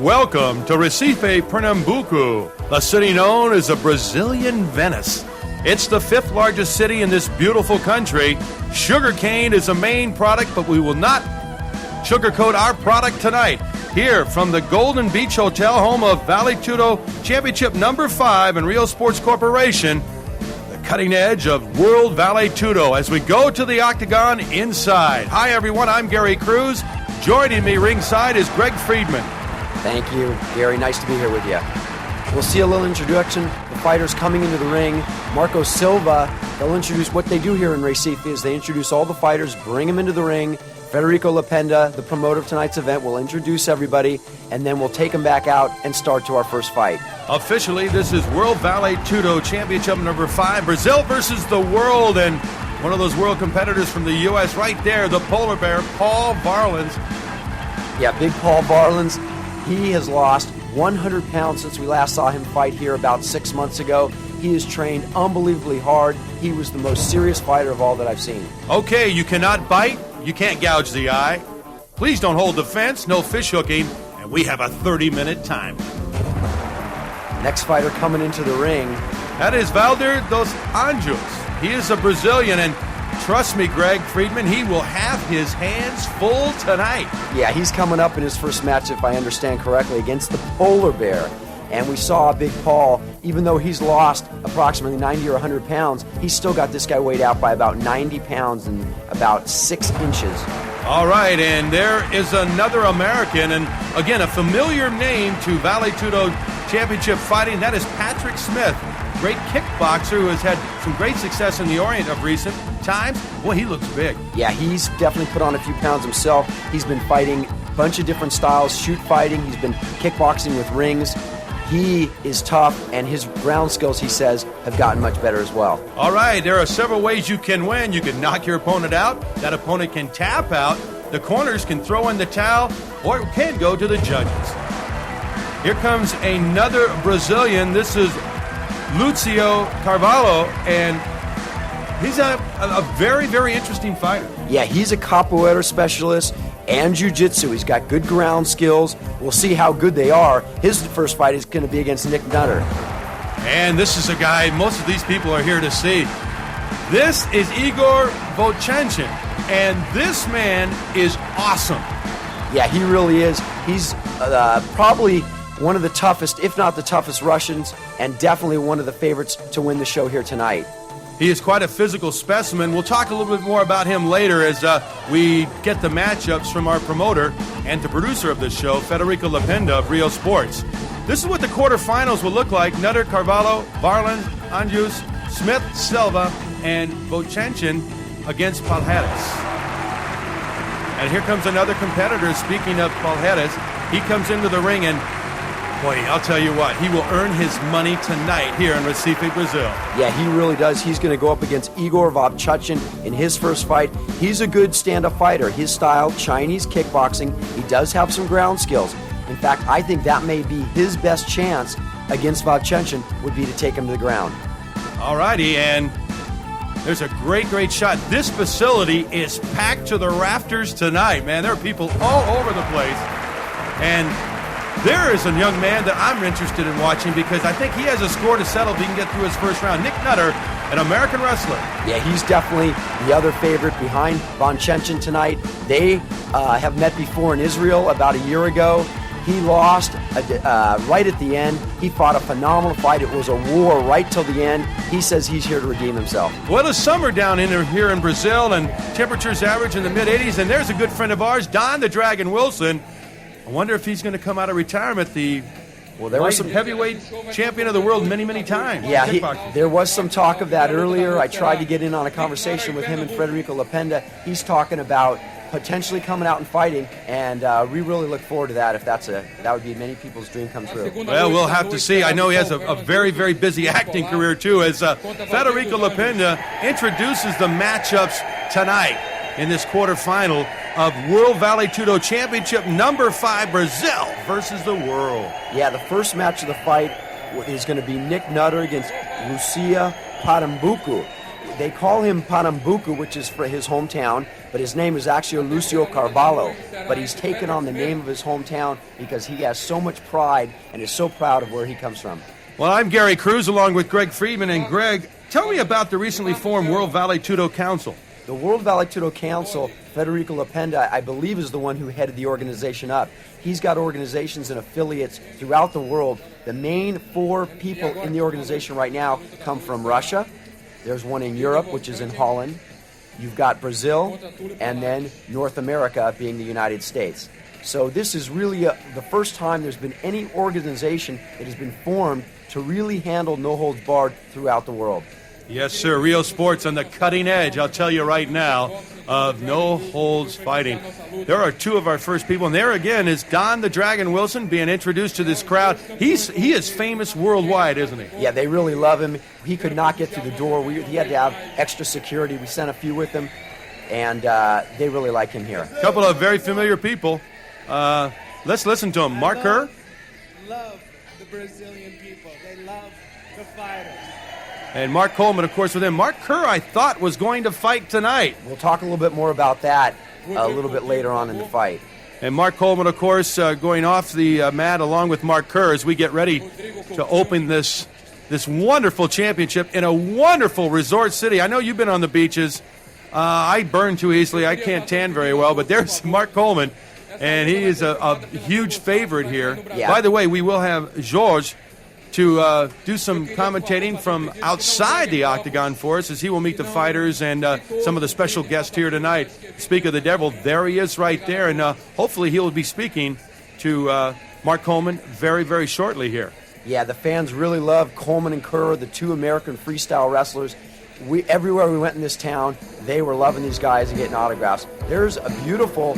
Welcome to Recife, Pernambuco, a city known as a Brazilian Venice. It's the 5th largest city in this beautiful country. Sugarcane is a main product, but we will not sugarcoat our product tonight. Here from the Golden Beach Hotel, home of Vale Tudo Championship number 5 and Rio Sports Corporation, the cutting edge of World Vale Tudo as we go to the octagon inside. Hi everyone, I'm Gary Cruz. Joining me ringside is Greg Friedman. Thank you, Gary. Nice to be here with you. We'll see a little introduction. The fighters coming into the ring. Marco Silva, they'll introduce what they do here in Recife is they introduce all the fighters, bring them into the ring. Federico Lapenda, the promoter of tonight's event, will introduce everybody, and then we'll take them back out and start to our first fight. Officially, this is World Vale Tudo Championship number 5, Brazil versus the world, and one of those world competitors from the U.S. right there, the polar bear, Paul VARELANS. Yeah, big Paul VARELANS. He has lost 100 pounds since we last saw him fight here about 6 months ago. He has trained unbelievably hard. He was the most serious fighter of all that I've seen. Okay, you cannot bite, you can't gouge the eye. Please don't hold the fence, no fish hooking, and we have a 30-minute time. Next fighter coming into the ring. That is WALDIR dos Anjos. He is a Brazilian, and trust me, Greg Friedman, he will have his hands full tonight. Yeah, he's coming up in his first match, if I understand correctly, against the polar bear. And we saw Big Paul, even though he's lost approximately 90 or 100 pounds, he's still got this guy weighed out by about 90 pounds and about 6 inches. All right, and there is another American, and again, a familiar name to Vale Tudo Championship fighting. That is Patrick Smith, great kickboxer who has had some great success in the Orient of recent times. Boy, he looks big. Yeah, he's definitely put on a few pounds himself. He's been fighting a bunch of different styles, shoot fighting. He's been kickboxing with rings. He is tough, and his ground skills, he says, have gotten much better as well. All right, there are several ways you can win. You can knock your opponent out. That opponent can tap out. The corners can throw in the towel, or it can go to the judges. Here comes another Brazilian. This is LUCIO CARVALHO, and he's a very, very interesting fighter. Yeah, he's a capoeira specialist and jiu-jitsu. He's got good ground skills. We'll see how good they are. His first fight is going to be against Nick Nutter. And this is a guy most of these people are here to see. This is IGOR VOVCHANCHYN, and this man is awesome. Yeah, he really is. He's probably one of the toughest, if not the toughest Russians, and definitely one of the favorites to win the show here tonight. He is quite a physical specimen. We'll talk a little bit more about him later as we get the matchups from our promoter and the producer of this show, Federico Lapenda of Rio Sports. This is what the quarterfinals will look like. Nutter, Carvalho, VARELANS, Anjos, Smith, SELVA, and VOVCHANCHYN against PALHARES. And here comes another competitor. Speaking of PALHARES, he comes into the ring and boy, I'll tell you what, he will earn his money tonight here in Recife, Brazil. Yeah, he really does. He's going to go up against IGOR VOVCHANCHYN in his first fight. He's a good stand-up fighter. His style, Chinese kickboxing, he does have some ground skills. In fact, I think that may be his best chance against VOVCHANCHYN would be to take him to the ground. All righty, and there's a great, great shot. This facility is packed to the rafters tonight, man. There are people all over the place. And there is a young man that I'm interested in watching because I think he has a score to settle if he can get through his first round. Nick Nutter, an American wrestler. Yeah, he's definitely the other favorite behind VOVCHANCHYN tonight. They have met before in Israel about a year ago. He lost right at the end. He fought a phenomenal fight. It was a war right till the end. He says he's here to redeem himself. Well, it's summer down here in Brazil, and temperatures average in the mid-80s, and there's a good friend of ours, Don the Dragon Wilson. I wonder if he's going to come out of retirement there was some heavyweight champion of the world many, many times. Yeah, there was some talk of that earlier. I tried to get in on a conversation with him and Federico Lapenda. He's talking about potentially coming out and fighting, and we really look forward to that if that would be many people's dream come true. Well, we'll have to see. I know he has a very, very busy acting career, too, as Federico Lapenda introduces the matchups tonight in this quarterfinal of World Vale Tudo Championship number 5, Brazil versus the world. Yeah, the first match of the fight is going to be Nick Nutter against Lucia Pernambuco. they call him Pernambuco, which is for his hometown, but his name is actually Lucio Carvalho. But he's taken on the name of his hometown because he has so much pride and is so proud of where he comes from. Well, I'm Gary Cruz along with Greg Friedman. And Greg, tell me about the recently formed World Vale Tudo Council. The World Vale Tudo Council, Federico Lapenda, I believe, is the one who headed the organization up. He's got organizations and affiliates throughout the world. The main 4 people in the organization right now come from Russia. There's one in Europe, which is in Holland. You've got Brazil, and then North America being the United States. So this is really the first time there's been any organization that has been formed to really handle no-holds-barred throughout the world. Yes, sir. Rio Sports on the cutting edge, I'll tell you right now, of no-holds fighting. There are 2 of our first people, and there again is Don the Dragon Wilson being introduced to this crowd. He is famous worldwide, isn't he? Yeah, they really love him. He could not get through the door. He had to have extra security. We sent a few with him, and they really like him here. A couple of very familiar people. Let's listen to him. Mark Kerr. Love the Brazilian people. They love the fighters. And Mark Coleman, of course, with him. Mark Kerr, I thought, was going to fight tonight. We'll talk a little bit more about that a little bit later on in the fight. And Mark Coleman, of course, going off the mat along with Mark Kerr as we get ready to open this wonderful championship in a wonderful resort city. I know you've been on the beaches. I burn too easily. I can't tan very well. But there's Mark Coleman, and he is a huge favorite here. Yeah. By the way, we will have George to do some commentating from outside the octagon for us as he will meet the fighters and some of the special guests here tonight. Speak of the devil, there he is right there, and hopefully he will be speaking to Mark Coleman very, very shortly here. Yeah, the fans really love Coleman and Kerr, the 2 American freestyle wrestlers. Everywhere we went in this town, they were loving these guys and getting autographs. There's a beautiful,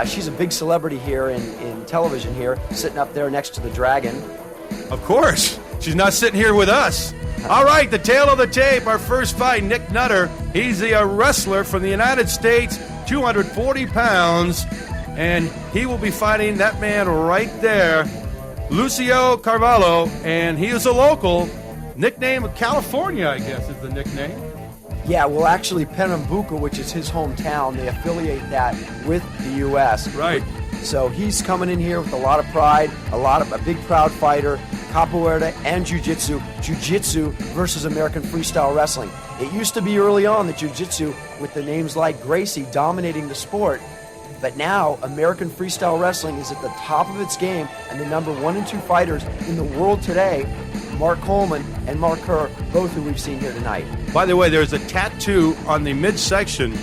she's a big celebrity here in television here, sitting up there next to the Dragon. Of course. She's not sitting here with us. All right, the tail of the tape, our first fight, Nick Nutter. He's a wrestler from the United States, 240 pounds, and he will be fighting that man right there, Lucio Carvalho, and he is a local. Nickname California, I guess, is the nickname. Yeah, well, actually, Pernambuco, which is his hometown, they affiliate that with the U.S. Right. So he's coming in here with a lot of pride, a big proud fighter, capoeira and jiu-jitsu. Jiu-jitsu versus American freestyle wrestling. It used to be early on that jiu-jitsu, with the names like Gracie dominating the sport, but now American freestyle wrestling is at the top of its game, and the number 1 and 2 fighters in the world today, Mark Coleman and Mark Kerr, both who we've seen here tonight. By the way, there's a tattoo on the midsection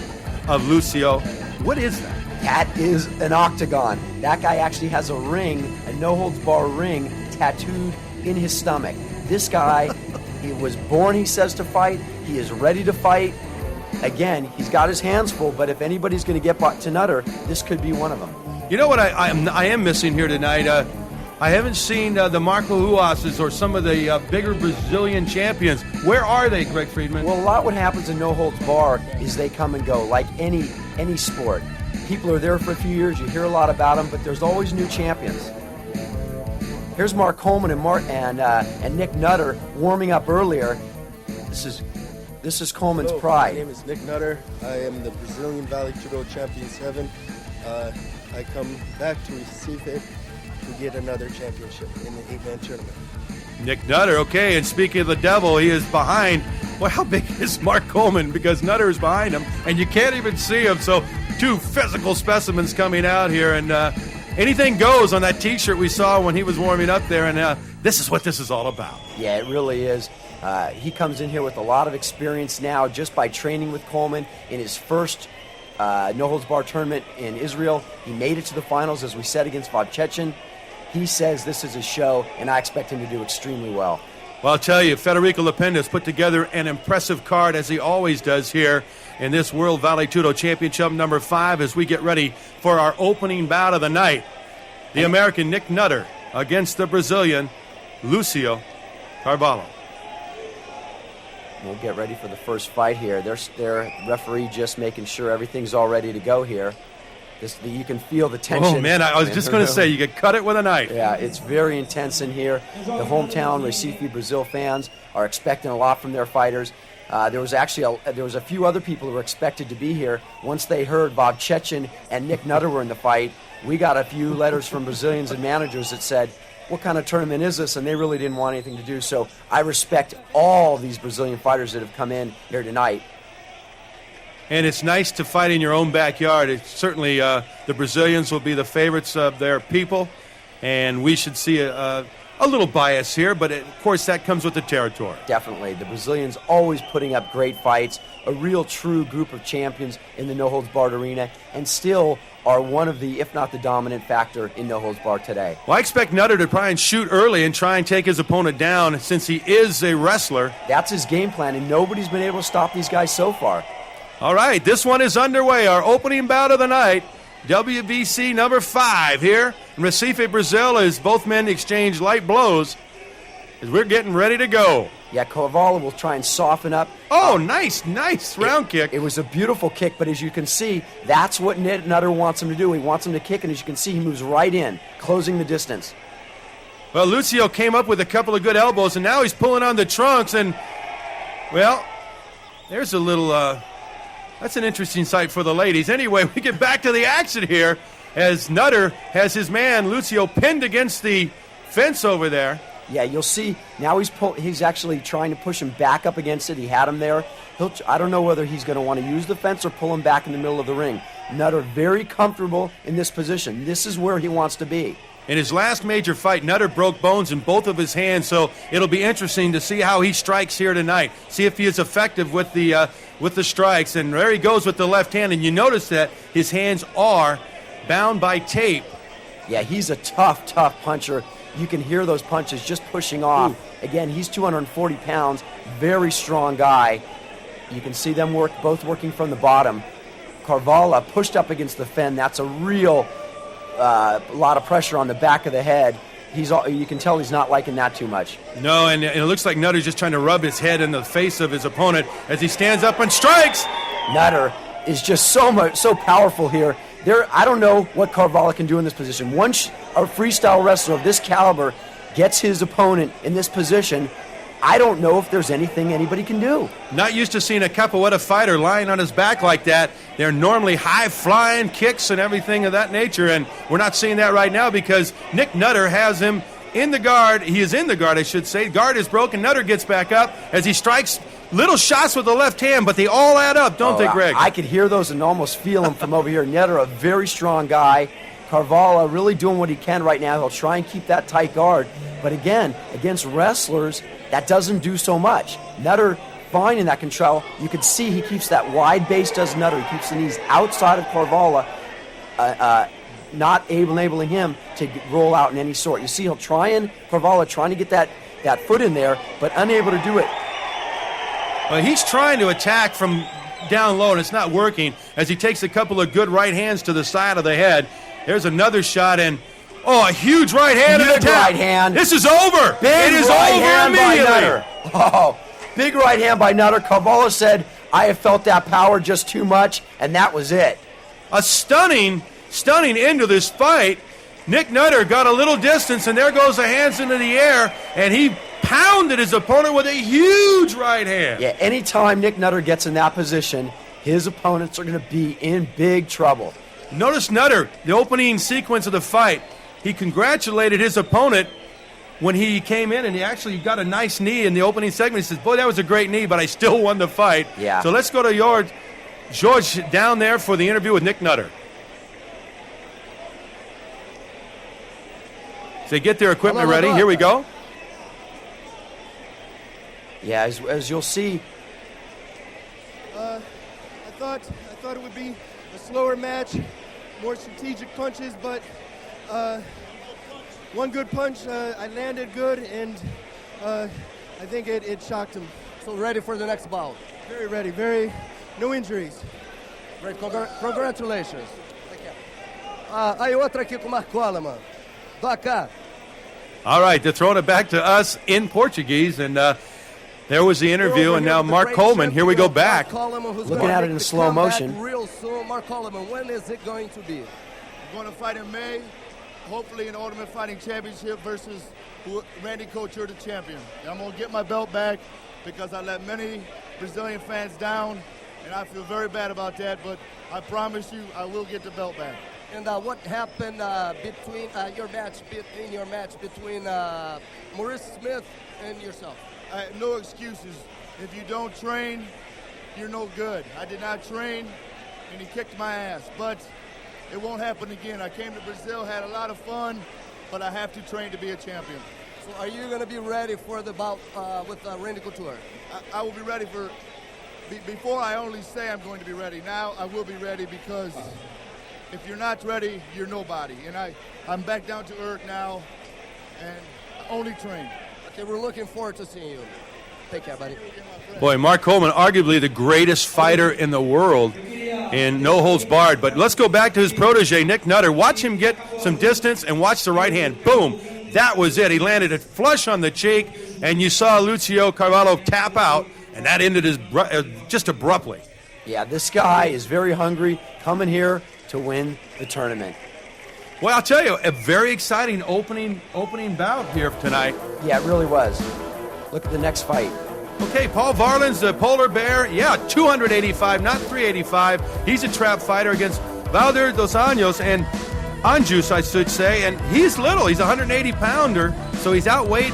of Lucio. What is that? That is an octagon. That guy actually has a ring, a no-holds-bar ring, tattooed in his stomach. This guy, he was born, he says, to fight. He is ready to fight. Again, he's got his hands full, but if anybody's going to get to Nutter, this could be one of them. You know what I am missing here tonight? I haven't seen the Marco Ruases or some of the bigger Brazilian champions. Where are they, Greg Friedman? Well, a lot what happens in no-holds-bar is they come and go, like any sport. People are there for a few years, you hear a lot about them, but there's always new champions. Here's Mark Coleman and Nick Nutter warming up earlier. This is Coleman's Hello, pride. My name is Nick Nutter. I am the Brazilian Vale Tudo Champion 7. I come back to Recife to get another championship in the 8-man tournament. Nick Nutter, okay, and speaking of the devil, he is behind. Well, how big is Mark Coleman? Because Nutter is behind him, and you can't even see him, so 2 physical specimens coming out here, and anything goes on that T-shirt we saw when he was warming up there, and this is what this is all about. Yeah, it really is. He comes in here with a lot of experience now just by training with Coleman in his first no-holds-bar tournament in Israel. He made it to the finals, as we said, against VOVCHANCHYN. He says this is a show, and I expect him to do extremely well. Well, I'll tell you, Federico Lapenda has put together an impressive card, as he always does here in this World Vale Tudo Championship number 5 as we get ready for our opening bout of the night. The American Nick Nutter against the Brazilian Lucio Carvalho. We'll get ready for the first fight here. Their referee just making sure everything's all ready to go here. You can feel the tension. Oh, man, I was just going to say, you could cut it with a knife. Yeah, it's very intense in here. The hometown Recife, Brazil fans are expecting a lot from their fighters. There was a few other people who were expected to be here. Once they heard VOVCHANCHYN and Nick Nutter were in the fight, we got a few letters from Brazilians and managers that said, what kind of tournament is this? And they really didn't want anything to do. So I respect all these Brazilian fighters that have come in here tonight. And it's nice to fight in your own backyard. It's certainly the Brazilians will be the favorites of their people, and we should see a little bias here, but of course that comes with the territory. Definitely. The Brazilians always putting up great fights, a real true group of champions in the no-holds-barred arena, and still are one of the, if not the dominant factor in no-holds-barred today. Well, I expect Nutter to try and shoot early and try and take his opponent down since he is a wrestler. That's his game plan, and nobody's been able to stop these guys so far. All right, this one is underway. Our opening bout of the night, WBC number 5 here in Recife, Brazil, as both men exchange light blows as we're getting ready to go. Yeah, Carvalho will try and soften up. Oh, nice round kick. It was a beautiful kick, but as you can see, that's what Nutter wants him to do. He wants him to kick, and as you can see, he moves right in, closing the distance. Well, Lucio came up with a couple of good elbows, and now he's pulling on the trunks, and, well, there's a little... That's an interesting sight for the ladies. Anyway, we get back to the action here as Nutter has his man, Lucio, pinned against the fence over there. Yeah, you'll see now he's actually trying to push him back up against it. He had him there. I don't know whether he's going to want to use the fence or pull him back in the middle of the ring. Nutter very comfortable in this position. This is where he wants to be. In his last major fight, Nutter broke bones in both of his hands, so it'll be interesting to see how he strikes here tonight. See if he is effective with the strikes. And there he goes with the left hand, and you notice that his hands are bound by tape. Yeah, he's a tough puncher. You can hear those punches just pushing off. Ooh. Again, he's 240 pounds, very strong guy. You can see them both working from the bottom. Carvalho pushed up against the fence. That's a real... a lot of pressure on the back of the head. You can tell he's not liking that too much. No, and it looks like Nutter's just trying to rub his head in the face of his opponent as he stands up and strikes. Nutter is just so powerful here. I don't know what Carvalho can do in this position. Once a freestyle wrestler of this caliber gets his opponent in this position, I don't know if there's anything anybody can do. Not used to seeing a capoeira fighter lying on his back like that. They're normally high-flying kicks and everything of that nature, and we're not seeing that right now because Nick Nutter has him in the guard. He is in the guard, I should say. Guard is broken. Nutter gets back up as he strikes little shots with the left hand, but they all add up, don't they, Greg? I could hear those and almost feel them from over here. Nutter, a very strong guy. Carvalho really doing what he can right now. He'll try and keep that tight guard. But again, against wrestlers, that doesn't do so much. Nutter fine in that control. You can see he keeps that wide base, does Nutter. He keeps the knees outside of Carvalho, not enabling him to roll out in any sort. You see Carvalho trying to get that foot in there, but unable to do it. Well, he's trying to attack from down low, and it's not working as he takes a couple of good right hands to the side of the head. There's another shot, and a huge right hand. Big right hand. This is over. Big it is right over hand immediately. By Nutter. Oh, big right hand by Nutter. Carvalho said, I have felt that power just too much, and that was it. A stunning end to this fight. Nick Nutter got a little distance, and there goes the hands into the air, and he pounded his opponent with a huge right hand. Yeah, anytime Nick Nutter gets in that position, his opponents are going to be in big trouble. Notice Nutter, the opening sequence of the fight. He congratulated his opponent when he came in, and he actually got a nice knee in the opening segment. He says, boy, that was a great knee, but I still won the fight. Yeah. So let's go to George down there for the interview with Nick Nutter. So they get their equipment ready. Here we go. Yeah, as you'll see. I thought it would be a slower match, more strategic punches, but one good punch, I landed good, and I think it shocked him. So ready for the next bout? Very ready, no injuries. Great, congratulations. Aí outra aqui com o Marcola, mano. Toca. All right, they're throwing it back to us in Portuguese, and There was the interview, and now Mark Coleman. Here we go back. Looking at it in slow motion. Real soon. Mark Coleman, when is it going to be? I'm going to fight in May, hopefully in Ultimate Fighting Championship versus Randy Couture, the champion. And I'm going to get my belt back because I let many Brazilian fans down, and I feel very bad about that, but I promise you I will get the belt back. And what happened between your match between Maurice Smith and yourself? No excuses. If you don't train, you're no good. I did not train, and he kicked my ass, but it won't happen again. I came to Brazil, had a lot of fun, but I have to train to be a champion. So are you going to be ready for the bout with Randy Couture? I will be ready for, before I only say I'm going to be ready. Now I will be ready because if you're not ready, you're nobody. And I'm back down to earth now and only train. Okay, we're looking forward to seeing you. Take care, buddy. Boy, Mark Coleman, arguably the greatest fighter in the world in no holds barred. But let's go back to his protege, Nick Nutter. Watch him get some distance and watch the right hand. Boom. That was it. He landed it flush on the cheek, and you saw Lucio Carvalho tap out, and that ended his just abruptly. Yeah, this guy is very hungry, coming here to win the tournament. Well, I'll tell you, a very exciting opening bout here tonight. Yeah, it really was. Look at the next fight. Okay, Paul Varelans, the polar bear, 285, not 385. He's a trap fighter against Valdir dos Anjos, and ANJOS, I should say, and he's little. He's a 180-pounder, so he's outweighed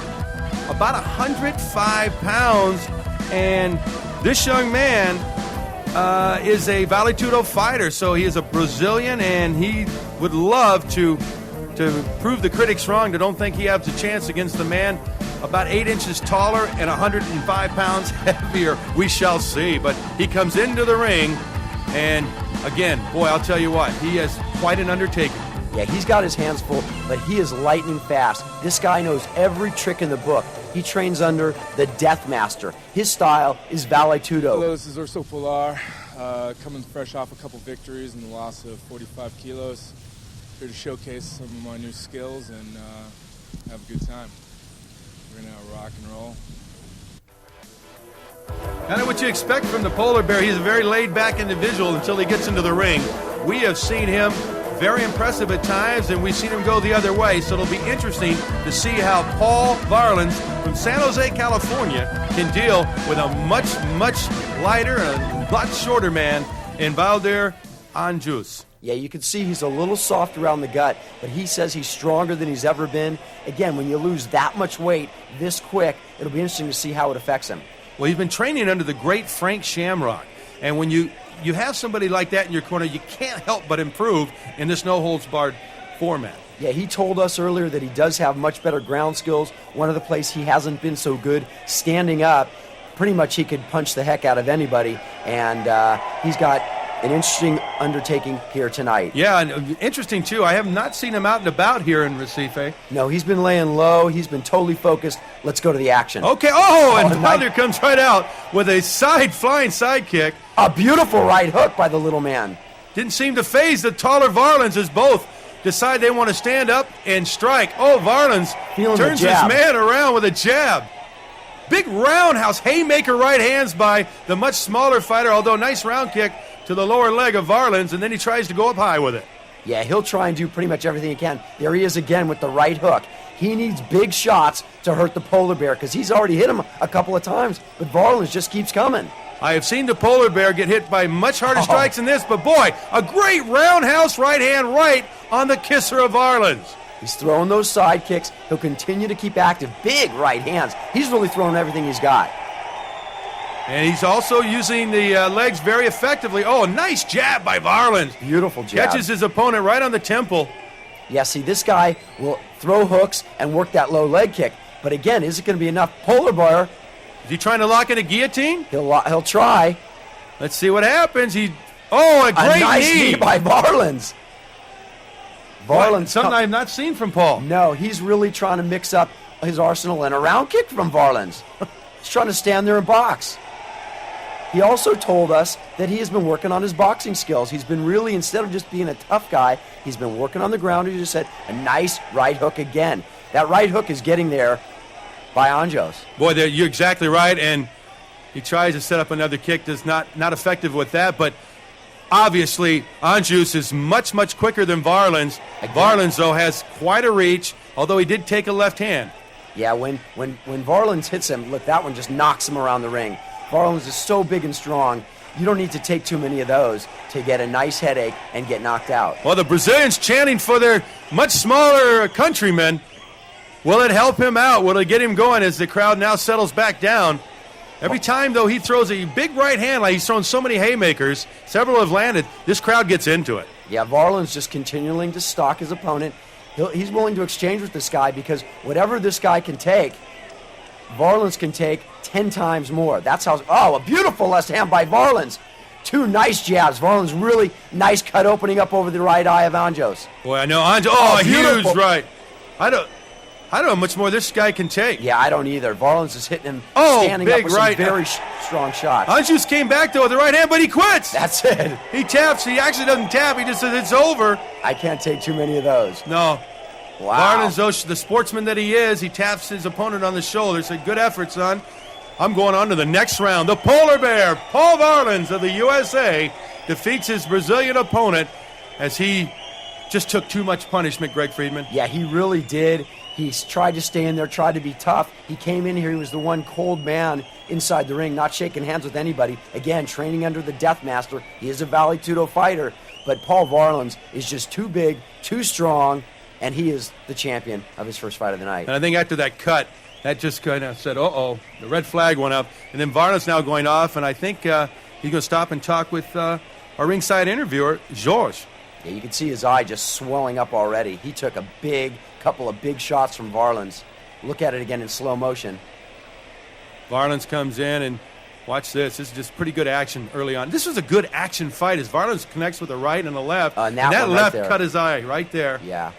about 105 pounds, and this young man is a Vale Tudo fighter, so he is a Brazilian, and he would love to prove the critics wrong that don't think he has a chance against the man about 8 inches taller and 105 pounds heavier. We shall see, but he comes into the ring, and again, boy, I'll tell you what, he has quite an undertaking. Yeah, he's got his hands full, but he is lightning fast. This guy knows every trick in the book. He trains under the Death Master. His style is Vale Tudo. Hello, this is Urso Polar, coming fresh off a couple victories and the loss of 45 kilos. Here to showcase some of my new skills and have a good time. We're going to rock and roll. Kind of what you expect from the polar bear. He's a very laid-back individual until he gets into the ring. We have seen him very impressive at times, and we've seen him go the other way, so it'll be interesting to see how Paul Varelans from San Jose, California, can deal with a much, much lighter and a lot shorter man in Valdir ANJOS. Yeah, you can see he's a little soft around the gut, but he says he's stronger than he's ever been. Again, when you lose that much weight this quick, it'll be interesting to see how it affects him. Well, he's been training under the great Frank Shamrock, and when you have somebody like that in your corner, you can't help but improve in this no-holds-barred format. Yeah, he told us earlier that he does have much better ground skills. One of the places he hasn't been so good standing up, pretty much he could punch the heck out of anybody, and he's got an interesting undertaking here tonight. Yeah, and interesting, too. I have not seen him out and about here in Recife. No, he's been laying low. He's been totally focused. Let's go to the action. Okay, and Valdir comes right out with a flying side kick. A beautiful right hook by the little man. Didn't seem to faze the taller Varelans as both decide they want to stand up and strike. Oh, Varelans turns his man around with a jab. Big roundhouse haymaker right hands by the much smaller fighter, although nice round kick to the lower leg of Varelans, and then he tries to go up high with it. Yeah, he'll try and do pretty much everything he can. There he is again with the right hook. He needs big shots to hurt the polar bear because he's already hit him a couple of times, but Varelans just keeps coming. I have seen the polar bear get hit by much harder strikes than this, but boy, a great roundhouse right hand right on the kisser of Varelans. He's throwing those side kicks. He'll continue to keep active. Big right hands. He's really throwing everything he's got. And he's also using the legs very effectively. Oh, a nice jab by Varelans. Beautiful jab. Catches his opponent right on the temple. Yeah, see, this guy will throw hooks and work that low leg kick. But again, is it going to be enough? Polar bear. Is he trying to lock in a guillotine? He'll try. Let's see what happens. A great nice knee by Varelans. Something I've not seen from Paul. No, he's really trying to mix up his arsenal, and a round kick from Varelans. He's trying to stand there and box. He also told us that he has been working on his boxing skills. He's been really, instead of just being a tough guy, he's been working on the ground. He just said a nice right hook again. That right hook is getting there. by Anjos. Boy, you're exactly right, and he tries to set up another kick. Does not effective with that, but obviously Anjos is much, much quicker than VARELANS. VARELANS, though, has quite a reach, although he did take a left hand. Yeah, when VARELANS hits him, look, that one just knocks him around the ring. VARELANS is so big and strong, you don't need to take too many of those to get a nice headache and get knocked out. Well, the Brazilians chanting for their much smaller countrymen. Will it help him out? Will it get him going as the crowd now settles back down? Every time, though, he throws a big right hand, like he's thrown so many haymakers, several have landed, this crowd gets into it. Yeah, VARELANS just continuing to stalk his opponent. He's willing to exchange with this guy because whatever this guy can take, VARELANS can take 10 times more. That's how, a beautiful left hand by VARELANS. Two nice jabs. VARELANS really nice cut opening up over the right eye of Anjos. Boy, I know Anjos, huge right. I don't know how much more this guy can take. Yeah, I don't either. VARELANS is hitting him standing up with some very strong shots. Anjos came back, though, with the right hand, but he quits. That's it. He taps. He actually doesn't tap. He just says it's over. I can't take too many of those. No. Wow. VARELANS, though, the sportsman that he is, he taps his opponent on the shoulder. Said, good effort, son. I'm going on to the next round. The polar bear, Paul VARELANS of the USA, defeats his Brazilian opponent as he just took too much punishment, Greg Friedman. Yeah, he really did. He's tried to stay in there, tried to be tough. He came in here, he was the one cold man inside the ring, not shaking hands with anybody. Again, training under the Death Master. He is a Vale Tudo fighter, but Paul VARELANS is just too big, too strong, and he is the champion of his first fight of the night. And I think after that cut, that just kind of said, uh-oh, the red flag went up. And then VARELANS now going off, and I think he's going to stop and talk with our ringside interviewer, George. Yeah, you can see his eye just swelling up already. He took a couple of big shots from VARELANS. Look at it again in slow motion. VARELANS comes in, and watch this. This is just pretty good action early on. This was a good action fight as VARELANS connects with the right and the left. And that left right cut his eye right there. Yeah.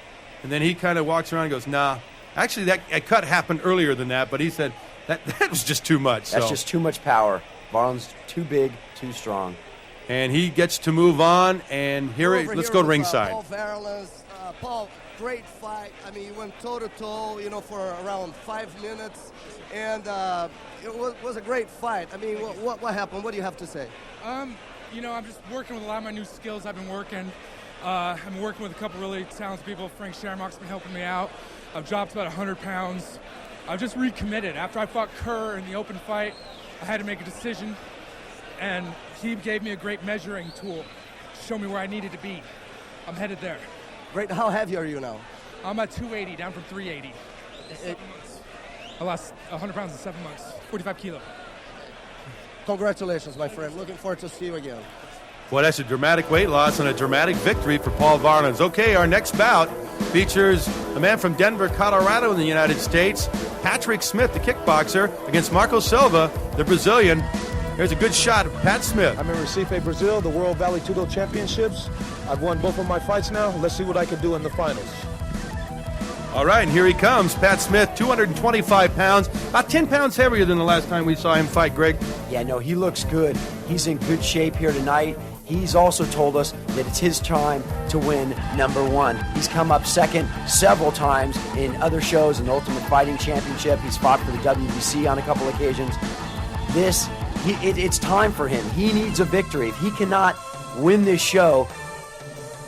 And then he kind of walks around and goes, nah. Actually, that cut happened earlier than that, but he said that was just too much. That's just too much power. VARELANS too big, too strong. And he gets to move on, and let's go ringside. Paul VARELANS. Paul, great fight. I mean, you went toe-to-toe, for around 5 minutes, and it was a great fight. I mean, what happened? What do you have to say? I'm just working with a lot of my new skills I've been working. I'm working with a couple really talented people. Frank Shermock's been helping me out. I've dropped about 100 pounds. I've just recommitted. After I fought Kerr in the open fight, I had to make a decision, and he gave me a great measuring tool to show me where I needed to be. I'm headed there. Great. How heavy are you now? I'm at 280, down from 380. 7 months. I lost 100 pounds in 7 months, 45 kilo. Congratulations, my friend. Looking forward to see you again. Well, that's a dramatic weight loss and a dramatic victory for Paul VARELANS. Okay, our next bout features a man from Denver, Colorado in the United States, Patrick Smith, the kickboxer, against Marco Silva, the Brazilian. Here's a good shot of Pat Smith. I'm in Recife, Brazil, the World Vale Tudo Championships. I've won both of my fights now. Let's see what I can do in the finals. All right, and here he comes, Pat Smith, 225 pounds, about 10 pounds heavier than the last time we saw him fight, Greg. Yeah, no, he looks good. He's in good shape here tonight. He's also told us that it's his time to win #1. He's come up second several times in other shows in the Ultimate Fighting Championship. He's fought for the WBC on a couple occasions. It's time for him. He needs a victory. If he cannot win this show,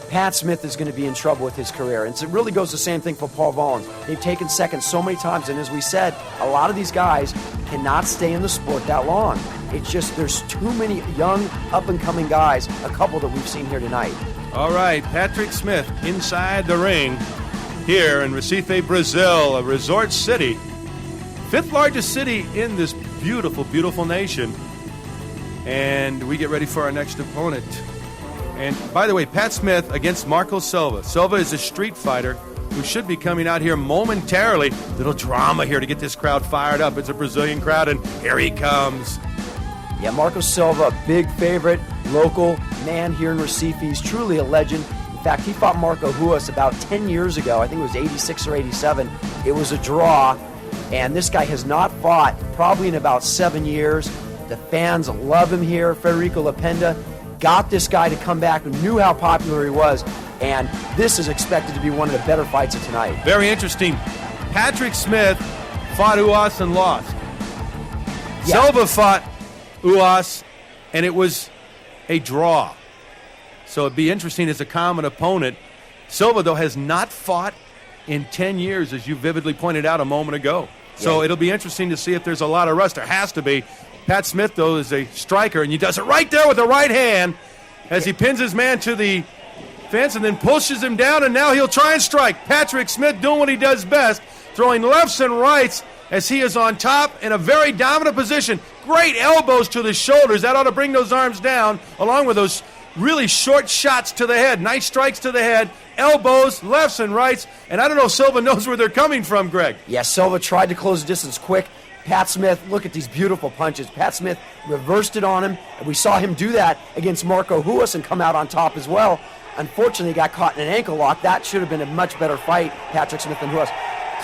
Pat Smith is going to be in trouble with his career. And it really goes the same thing for Paul VARELANS. They've taken second so many times, and as we said, a lot of these guys cannot stay in the sport that long. It's just there's too many young, up-and-coming guys, a couple that we've seen here tonight. All right, Patrick Smith inside the ring here in Recife, Brazil, a resort city. 5th largest city in this beautiful, beautiful nation. And we get ready for our next opponent. And by the way, Pat Smith against Marco Silva. Silva is a street fighter who should be coming out here momentarily. Little drama here to get this crowd fired up. It's a Brazilian crowd, and here he comes. Yeah, Marco Silva, a big favorite, local man here in Recife. He's truly a legend. In fact, he fought Marco Ruas about 10 years ago. I think it was 86 or 87. It was a draw, and this guy has not fought probably in about 7 years. The fans love him here. Federico Lapenda got this guy to come back, knew how popular he was, and this is expected to be one of the better fights of tonight. Very interesting. Patrick Smith fought Uas and lost. Yeah. Selva fought Uas, and it was a draw. So it'd be interesting as a common opponent. Selva, though, has not fought in 10 years, as you vividly pointed out a moment ago. So it'll be interesting to see if there's a lot of rust. There has to be. Pat Smith, though, is a striker, and he does it right there with the right hand as he pins his man to the fence and then pushes him down, and now he'll try and strike. Patrick Smith doing what he does best, throwing lefts and rights as he is on top in a very dominant position. Great elbows to the shoulders. That ought to bring those arms down, along with those really short shots to the head. Nice strikes to the head, elbows, lefts and rights. And I don't know if Selva knows where they're coming from, Greg. Yeah, Selva tried to close the distance quick. Pat Smith, look at these beautiful punches. Pat Smith reversed it on him, and we saw him do that against Marco Ruas and come out on top as well. Unfortunately, he got caught in an ankle lock. That should have been a much better fight, Patrick Smith and Ruas.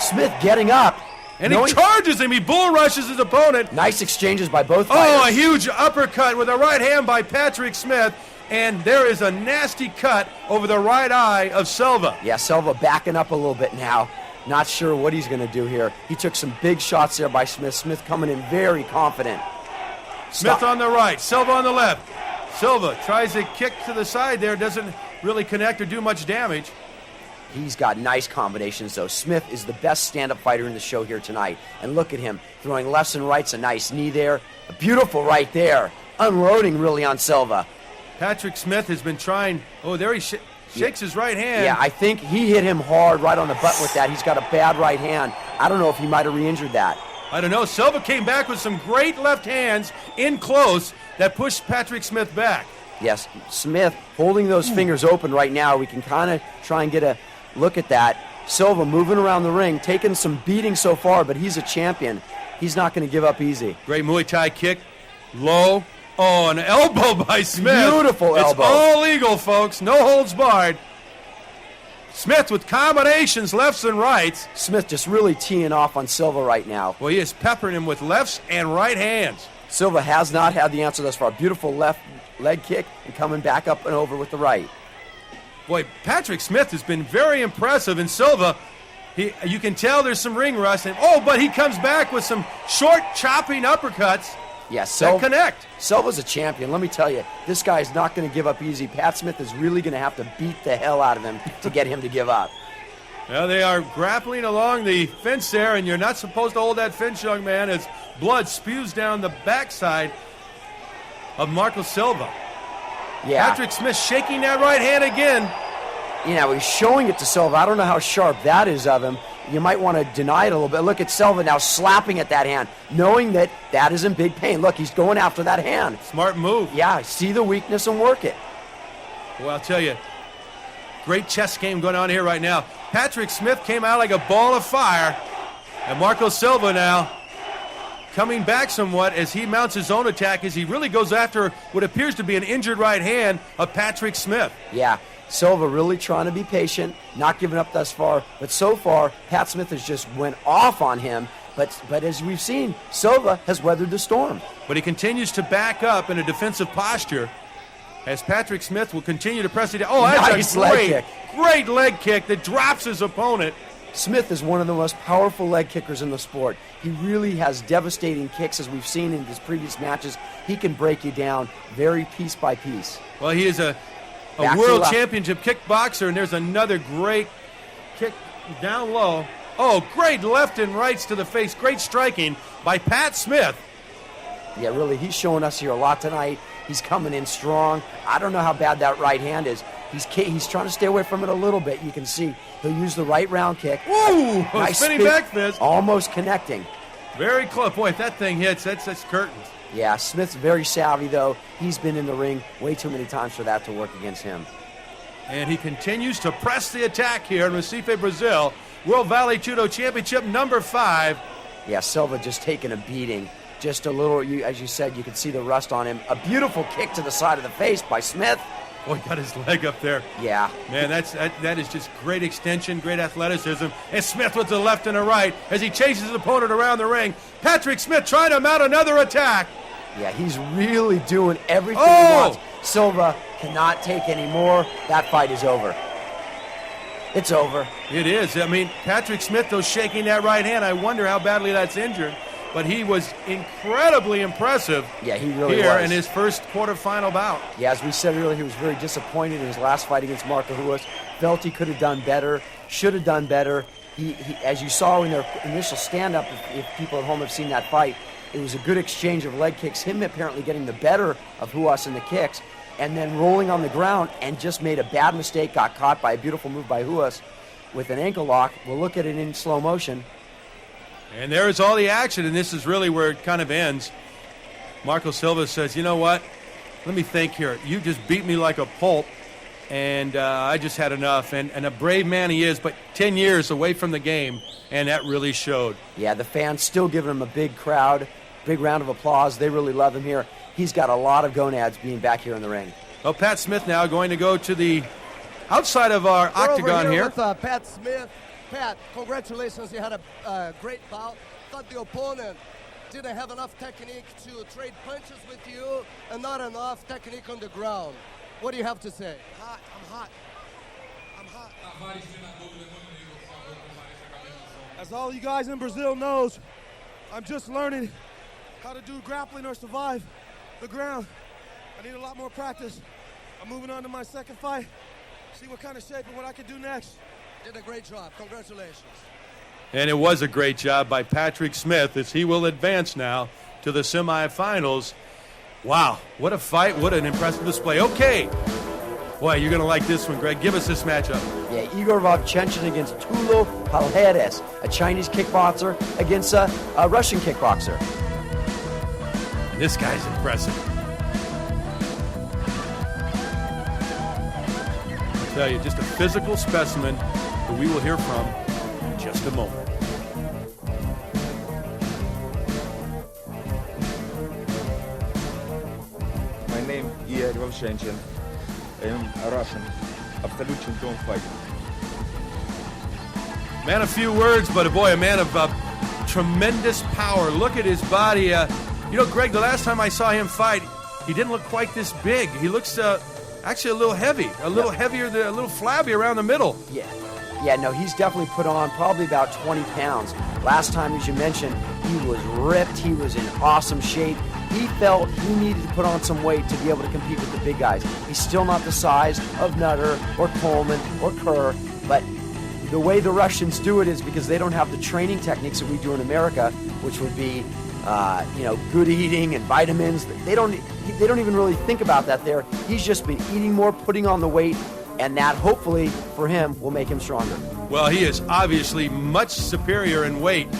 Smith getting up. And he charges him. He bull rushes his opponent. Nice exchanges by both fighters. Oh, a huge uppercut with a right hand by Patrick Smith. And there is a nasty cut over the right eye of Selva. Yeah, Selva backing up a little bit now. Not sure what he's going to do here. He took some big shots there by Smith. Smith coming in very confident. Smith on the right, Selva on the left. Selva tries a kick to the side there. Doesn't really connect or do much damage. He's got nice combinations, though. Smith is the best stand-up fighter in the show here tonight. And look at him throwing lefts and rights. A nice knee there. A beautiful right there. Unloading really on Selva. Patrick Smith has been trying. Oh, there he shakes his right hand. Yeah, I think he hit him hard right on the butt with that. He's got a bad right hand. I don't know if he might have re-injured that. I don't know. Selva came back with some great left hands in close that pushed Patrick Smith back. Yes, Smith holding those fingers open right now. We can kind of try and get a look at that. Selva moving around the ring, taking some beating so far, but he's a champion. He's not going to give up easy. Great Muay Thai kick. Low. Oh, an elbow by Smith. Beautiful elbow. It's all legal, folks. No holds barred. Smith with combinations, lefts and rights. Smith just really teeing off on Selva right now. Well, he is peppering him with lefts and right hands. Silva has not had the answer thus far. Beautiful left leg kick and coming back up and over with the right. Boy, Patrick Smith has been very impressive, and Selva, you can tell there's some ring rust. But he comes back with some short, chopping uppercuts. Yes, that connect. Selva's a champion. Let me tell you, this guy is not going to give up easy. Pat Smith is really going to have to beat the hell out of him to get him to give up. Now they are grappling along the fence there, and you're not supposed to hold that fence, young man, as blood spews down the backside of Marco Selva. Yeah. Patrick Smith shaking that right hand again. You know, he's showing it to Selva. I don't know how sharp that is of him. You might want to deny it a little bit. Look at Selva now slapping at that hand, knowing that that is in big pain. Look, he's going after that hand. Smart move. Yeah, see the weakness and work it. Well, I'll tell you, great chess game going on here right now. Patrick Smith came out like a ball of fire, and Marco Selva now coming back somewhat as he mounts his own attack as he really goes after what appears to be an injured right hand of Patrick Smith. Yeah. Selva really trying to be patient, not giving up thus far. But so far, Pat Smith has just went off on him. But as we've seen, Selva has weathered the storm. But he continues to back up in a defensive posture as Patrick Smith will continue to press it down. Oh, that's nice great leg kick that drops his opponent. Smith is one of the most powerful leg kickers in the sport. He really has devastating kicks, as we've seen in his previous matches. He can break you down very piece by piece. Well, he is a world championship kickboxer, and there's another great kick down low. Oh, great left and rights to the face. Great striking by Pat Smith. Yeah, really, he's showing us here a lot tonight. He's coming in strong. I don't know how bad that right hand is. He's trying to stay away from it a little bit. You can see he'll use the right round kick. Ooh, nice spinning back fist. Almost connecting. Very close. Boy, if that thing hits, that's curtains. Yeah, Smith's very savvy, though. He's been in the ring way too many times for that to work against him. And he continues to press the attack here in Recife, Brazil. World Vale Tudo Championship number 5. Yeah, Selva just taking a beating. Just a little, as you said, you can see the rust on him. A beautiful kick to the side of the face by Smith. Boy, he got his leg up there. Yeah. Man, that is just great extension, great athleticism. And Smith with the left and the right as he chases his opponent around the ring. Patrick Smith trying to mount another attack. Yeah, he's really doing everything he wants. Selva cannot take any more. That fight is over. It's over. It is. I mean, Patrick Smith, though, shaking that right hand. I wonder how badly that's injured. But he was incredibly impressive. Yeah, he really here was. in his first quarterfinal bout. Yeah, as we said earlier, he was very disappointed in his last fight against Marco Ruas. Felt he could have done better, should have done better. He, as you saw in their initial stand-up, if people at home have seen that fight, it was a good exchange of leg kicks, him apparently getting the better of Ruas in the kicks, and then rolling on the ground and just made a bad mistake, got caught by a beautiful move by Ruas with an ankle lock. We'll look at it in slow motion. And there's all the action, and this is really where it kind of ends. Marco Silva says, you know what? Let me think here. You just beat me like a pulp, and I just had enough. And a brave man he is, but 10 years away from the game, and that really showed. Yeah, the fans still giving him a big crowd, big round of applause. They really love him here. He's got a lot of gonads being back here in the ring. Well, Pat Smith now going to go to the outside of our octagon over here. With Pat Smith. Pat, congratulations. You had a great bout. Thought the opponent didn't have enough technique to trade punches with you and not enough technique on the ground. What do you have to say? Hot. I'm hot. I'm hot. As all you guys in Brazil knows, I'm just learning how to do grappling or survive the ground. I need a lot more practice. I'm moving on to my second fight. See what kind of shape and what I can do next. Did a great job. Congratulations. And it was a great job by Patrick Smith as he will advance now to the semifinals. Wow, what a fight, what an impressive display. Okay. Boy, you're going to like this one, Greg. Give us this matchup. Yeah, IGOR VOVCHANCHYN against Tudo PALHARES, a Chinese kickboxer against a Russian kickboxer. And this guy's impressive. I'll tell you, just a physical specimen who we will hear from in just a moment. My name is IGOR VOVCHANCHYN. I am a Russian, absolute champion fighter. Man of few words, but a man of tremendous power. Look at his body. You know, Greg, the last time I saw him fight, he didn't look quite this big. He looks actually a little heavy, a little heavier, a little flabby around the middle. Yeah, no, he's definitely put on probably about 20 pounds. Last time, as you mentioned, he was ripped. He was in awesome shape. He felt he needed to put on some weight to be able to compete with the big guys. He's still not the size of Nutter or Coleman or Kerr, but the way the Russians do it is because they don't have the training techniques that we do in America, which would be, good eating and vitamins. They don't even really think about that there. He's just been eating more, putting on the weight, and that hopefully for him will make him stronger. Well, he is obviously much superior in weight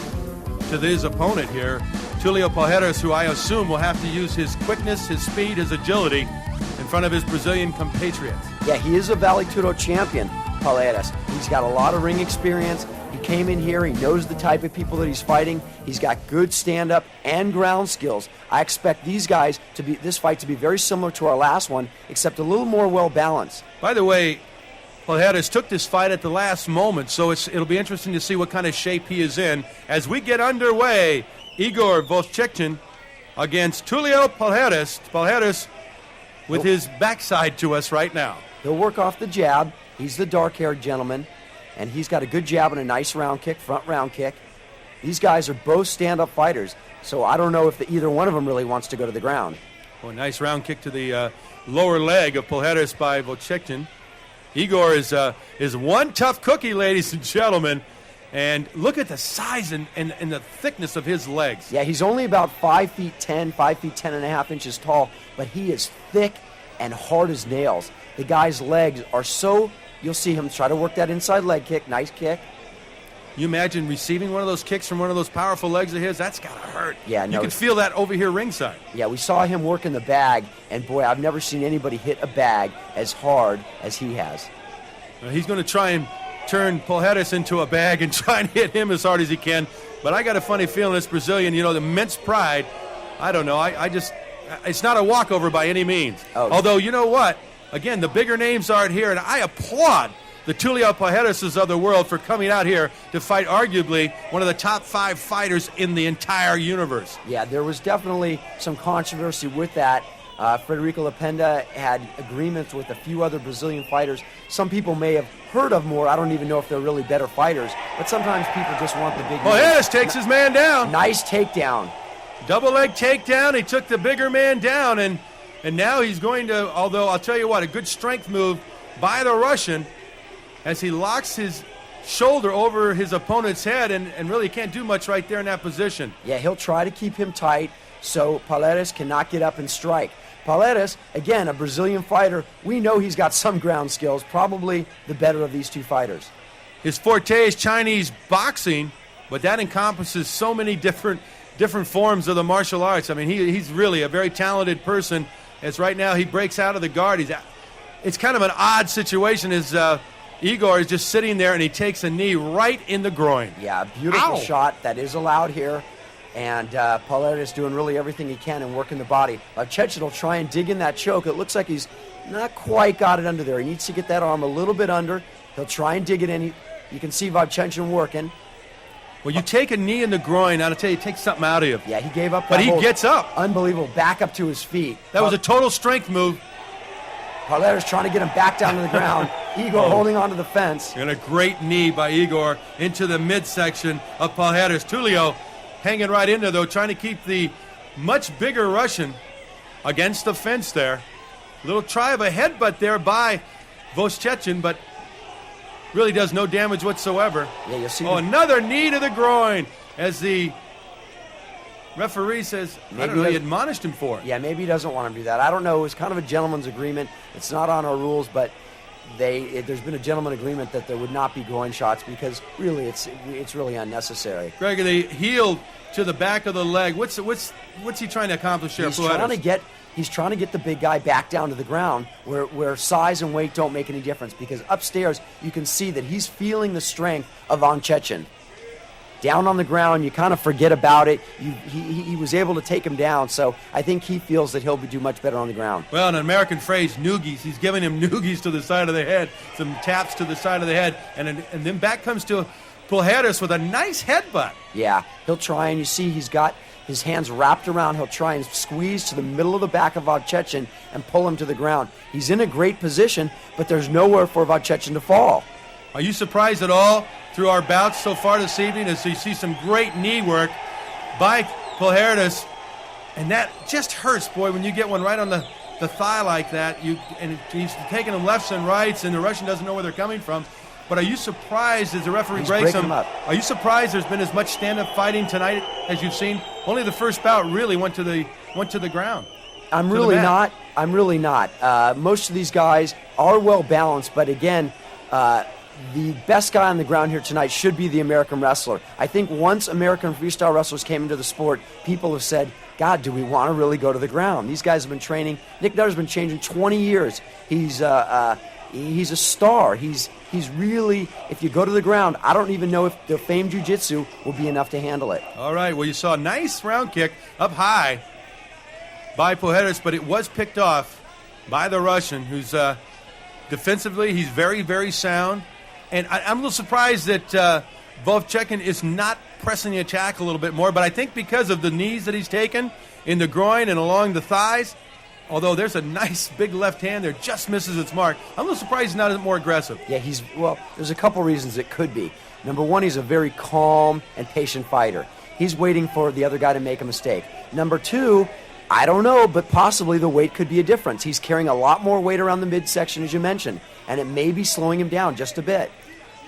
to his opponent here, Tulio PALHARES, who I assume will have to use his quickness, his speed, his agility in front of his Brazilian compatriots. Yeah, he is a Vale Tudo champion, PALHARES. He's got a lot of ring experience. He came in here, he knows the type of people that he's fighting. He's got good stand-up and ground skills. I expect these guys this fight to be very similar to our last one, except a little more well-balanced. By the way, PALHARES took this fight at the last moment, so it'll be interesting to see what kind of shape he is in as we get underway. IGOR VOVCHANCHYN against Tulio PALHARES. PALHARES with his backside to us right now. He'll work off the jab. He's the dark-haired gentleman, and he's got a good jab and a nice round kick, front round kick. These guys are both stand-up fighters, so I don't know if either one of them really wants to go to the ground. Well, nice round kick to the lower leg of PALHARES by VOVCHANCHYN. IGOR is one tough cookie, ladies and gentlemen. And look at the size and the thickness of his legs. Yeah, he's only about 5 feet 10, 5 feet 10 and a half inches tall, but he is thick and hard as nails. The guy's legs are so, you'll see him try to work that inside leg kick, nice kick. You imagine receiving one of those kicks from one of those powerful legs of his? That's got to hurt. Yeah, no. You can feel that over here ringside. Yeah, we saw him work in the bag, and boy, I've never seen anybody hit a bag as hard as he has. He's going to try and turn PALHARES into a bag and try and hit him as hard as he can. But I got a funny feeling this Brazilian, the immense pride, I don't know, it's not a walkover by any means. Oh. Although, you know what? Again, the bigger names aren't here, and I applaud the Tulio PALHARES of the world for coming out here to fight arguably one of the top 5 fighters in the entire universe. Yeah, there was definitely some controversy with that. Frederico Lapenda had agreements with a few other Brazilian fighters. Some people may have heard of more. I don't even know if they're really better fighters, but sometimes people just want the big Palhares takes his man down. Nice takedown. Double leg takedown. He took the bigger man down, and now he's going to, although I'll tell you what, a good strength move by the Russian as he locks his shoulder over his opponent's head, and really can't do much right there in that position. Yeah, he'll try to keep him tight so Palhares cannot get up and strike. Palhares, again, a Brazilian fighter. We know he's got some ground skills, probably the better of these two fighters. His forte is Chinese boxing, but that encompasses so many different forms of the martial arts. I mean, he's really a very talented person, as right now he breaks out of the guard. It's kind of an odd situation as Igor is just sitting there, and he takes a knee right in the groin. Yeah, beautiful shot that is allowed here. And Palhares doing really everything he can and working the body. VOVCHANCHYN will try and dig in that choke. It looks like he's not quite got it under there. He needs to get that arm a little bit under. He'll try and dig it in. You can see VOVCHANCHYN working. Well, you take a knee in the groin, I'll tell you, it takes something out of you. Yeah, he gave up. But he gets up. Unbelievable. Back up to his feet. That was a total strength move. Palhares trying to get him back down to the ground. Igor holding onto the fence. And a great knee by Igor into the midsection of Palhares. Tulio hanging right in there, though, trying to keep the much bigger Russian against the fence there. Little try of a headbutt there by VOVCHANCHYN, but really does no damage whatsoever. Yeah, you'll see. Another knee to the groin as the referee says, maybe I don't know, he admonished him for it. Yeah, maybe he doesn't want him to do that. I don't know. It was kind of a gentleman's agreement. It's not on our rules, but there's been a gentleman agreement that there would not be groin shots because really it's really unnecessary. Greg, the heel to the back of the leg. What's he trying to accomplish here? He's trying to get the big guy back down to the ground where size and weight don't make any difference, because upstairs you can see that he's feeling the strength of VOVCHANCHYN. Down on the ground, you kind of forget about it. He was able to take him down, so I think he feels that he'll do much better on the ground. Well, an American phrase, noogies. He's giving him noogies to the side of the head, some taps to the side of the head, and then back comes to Palhares with a nice headbutt. Yeah, he'll try, and you see he's got his hands wrapped around. He'll try and squeeze to the middle of the back of VOVCHANCHYN and pull him to the ground. He's in a great position, but there's nowhere for VOVCHANCHYN to fall. Are you surprised at all through our bouts so far this evening as you see some great knee work by Palhares? And that just hurts, boy, when you get one right on the thigh like that. And he's taking them lefts and rights, and the Russian doesn't know where they're coming from. But are you surprised as the referee breaks him? Are you surprised there's been as much stand-up fighting tonight as you've seen? Only the first bout really went to the ground. I'm really not. Most of these guys are well balanced, but again, the best guy on the ground here tonight should be the American wrestler. I think once American freestyle wrestlers came into the sport, people have said, God, do we want to really go to the ground? These guys have been training. Nick Nutter's been training 20 years. He's a star. He's really, if you go to the ground, I don't even know if the famed jiu-jitsu will be enough to handle it. All right, well, you saw a nice round kick up high by Palhares, but it was picked off by the Russian, who's defensively, he's very, very sound. And I'm a little surprised that VOVCHANCHYN is not pressing the attack a little bit more, but I think because of the knees that he's taken in the groin and along the thighs, although there's a nice big left hand there, just misses its mark. I'm a little surprised he's not more aggressive. Yeah, there's a couple reasons it could be. Number one, he's a very calm and patient fighter. He's waiting for the other guy to make a mistake. Number two, I don't know, but possibly the weight could be a difference. He's carrying a lot more weight around the midsection, as you mentioned, and it may be slowing him down just a bit.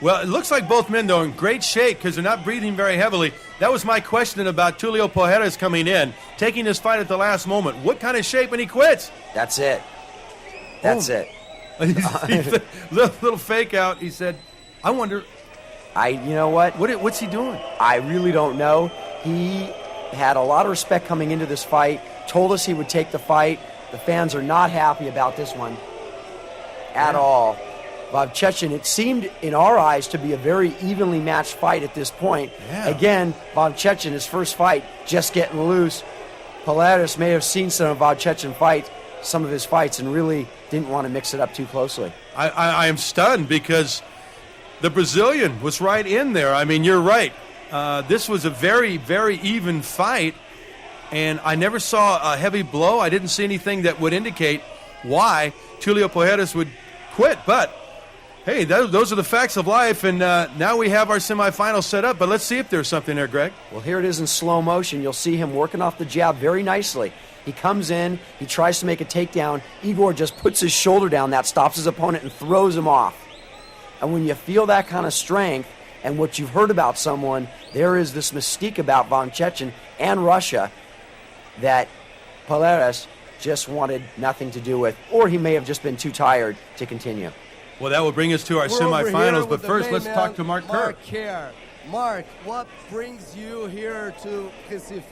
Well, it looks like both men, though, in great shape because they're not breathing very heavily. That was my question about Tulio Palhares coming in, taking this fight at the last moment. What kind of shape when he quits? That's it. That's it. Little fake out. He said, I wonder. You know what? What's he doing? I really don't know. He had a lot of respect coming into this fight, told us he would take the fight. The fans are not happy about this one at all. VOVCHANCHYN, it seemed in our eyes to be a very evenly matched fight at this point. Yeah. Again, VOVCHANCHYN, his first fight, just getting loose. Palhares may have seen some of VOVCHANCHYN fight, some of his fights, and really didn't want to mix it up too closely. I am stunned because the Brazilian was right in there. I mean, you're right. This was a very, very even fight. and I never saw a heavy blow. I didn't see anything that would indicate why Tulio PALHARES would quit. But, hey, those are the facts of life, and now we have our semifinals set up. But let's see if there's something there, Greg. Well, here it is in slow motion. You'll see him working off the jab very nicely. He comes in, he tries to make a takedown. Igor just puts his shoulder down. That stops his opponent and throws him off. And when you feel that kind of strength and what you've heard about someone, there is this mystique about VOVCHANCHYN and Russia that PALHARES just wanted nothing to do with, or he may have just been too tired to continue. Well, that will bring us to our semifinals, but first let's talk to Mark Kerr. Mark, what brings you here to Recife?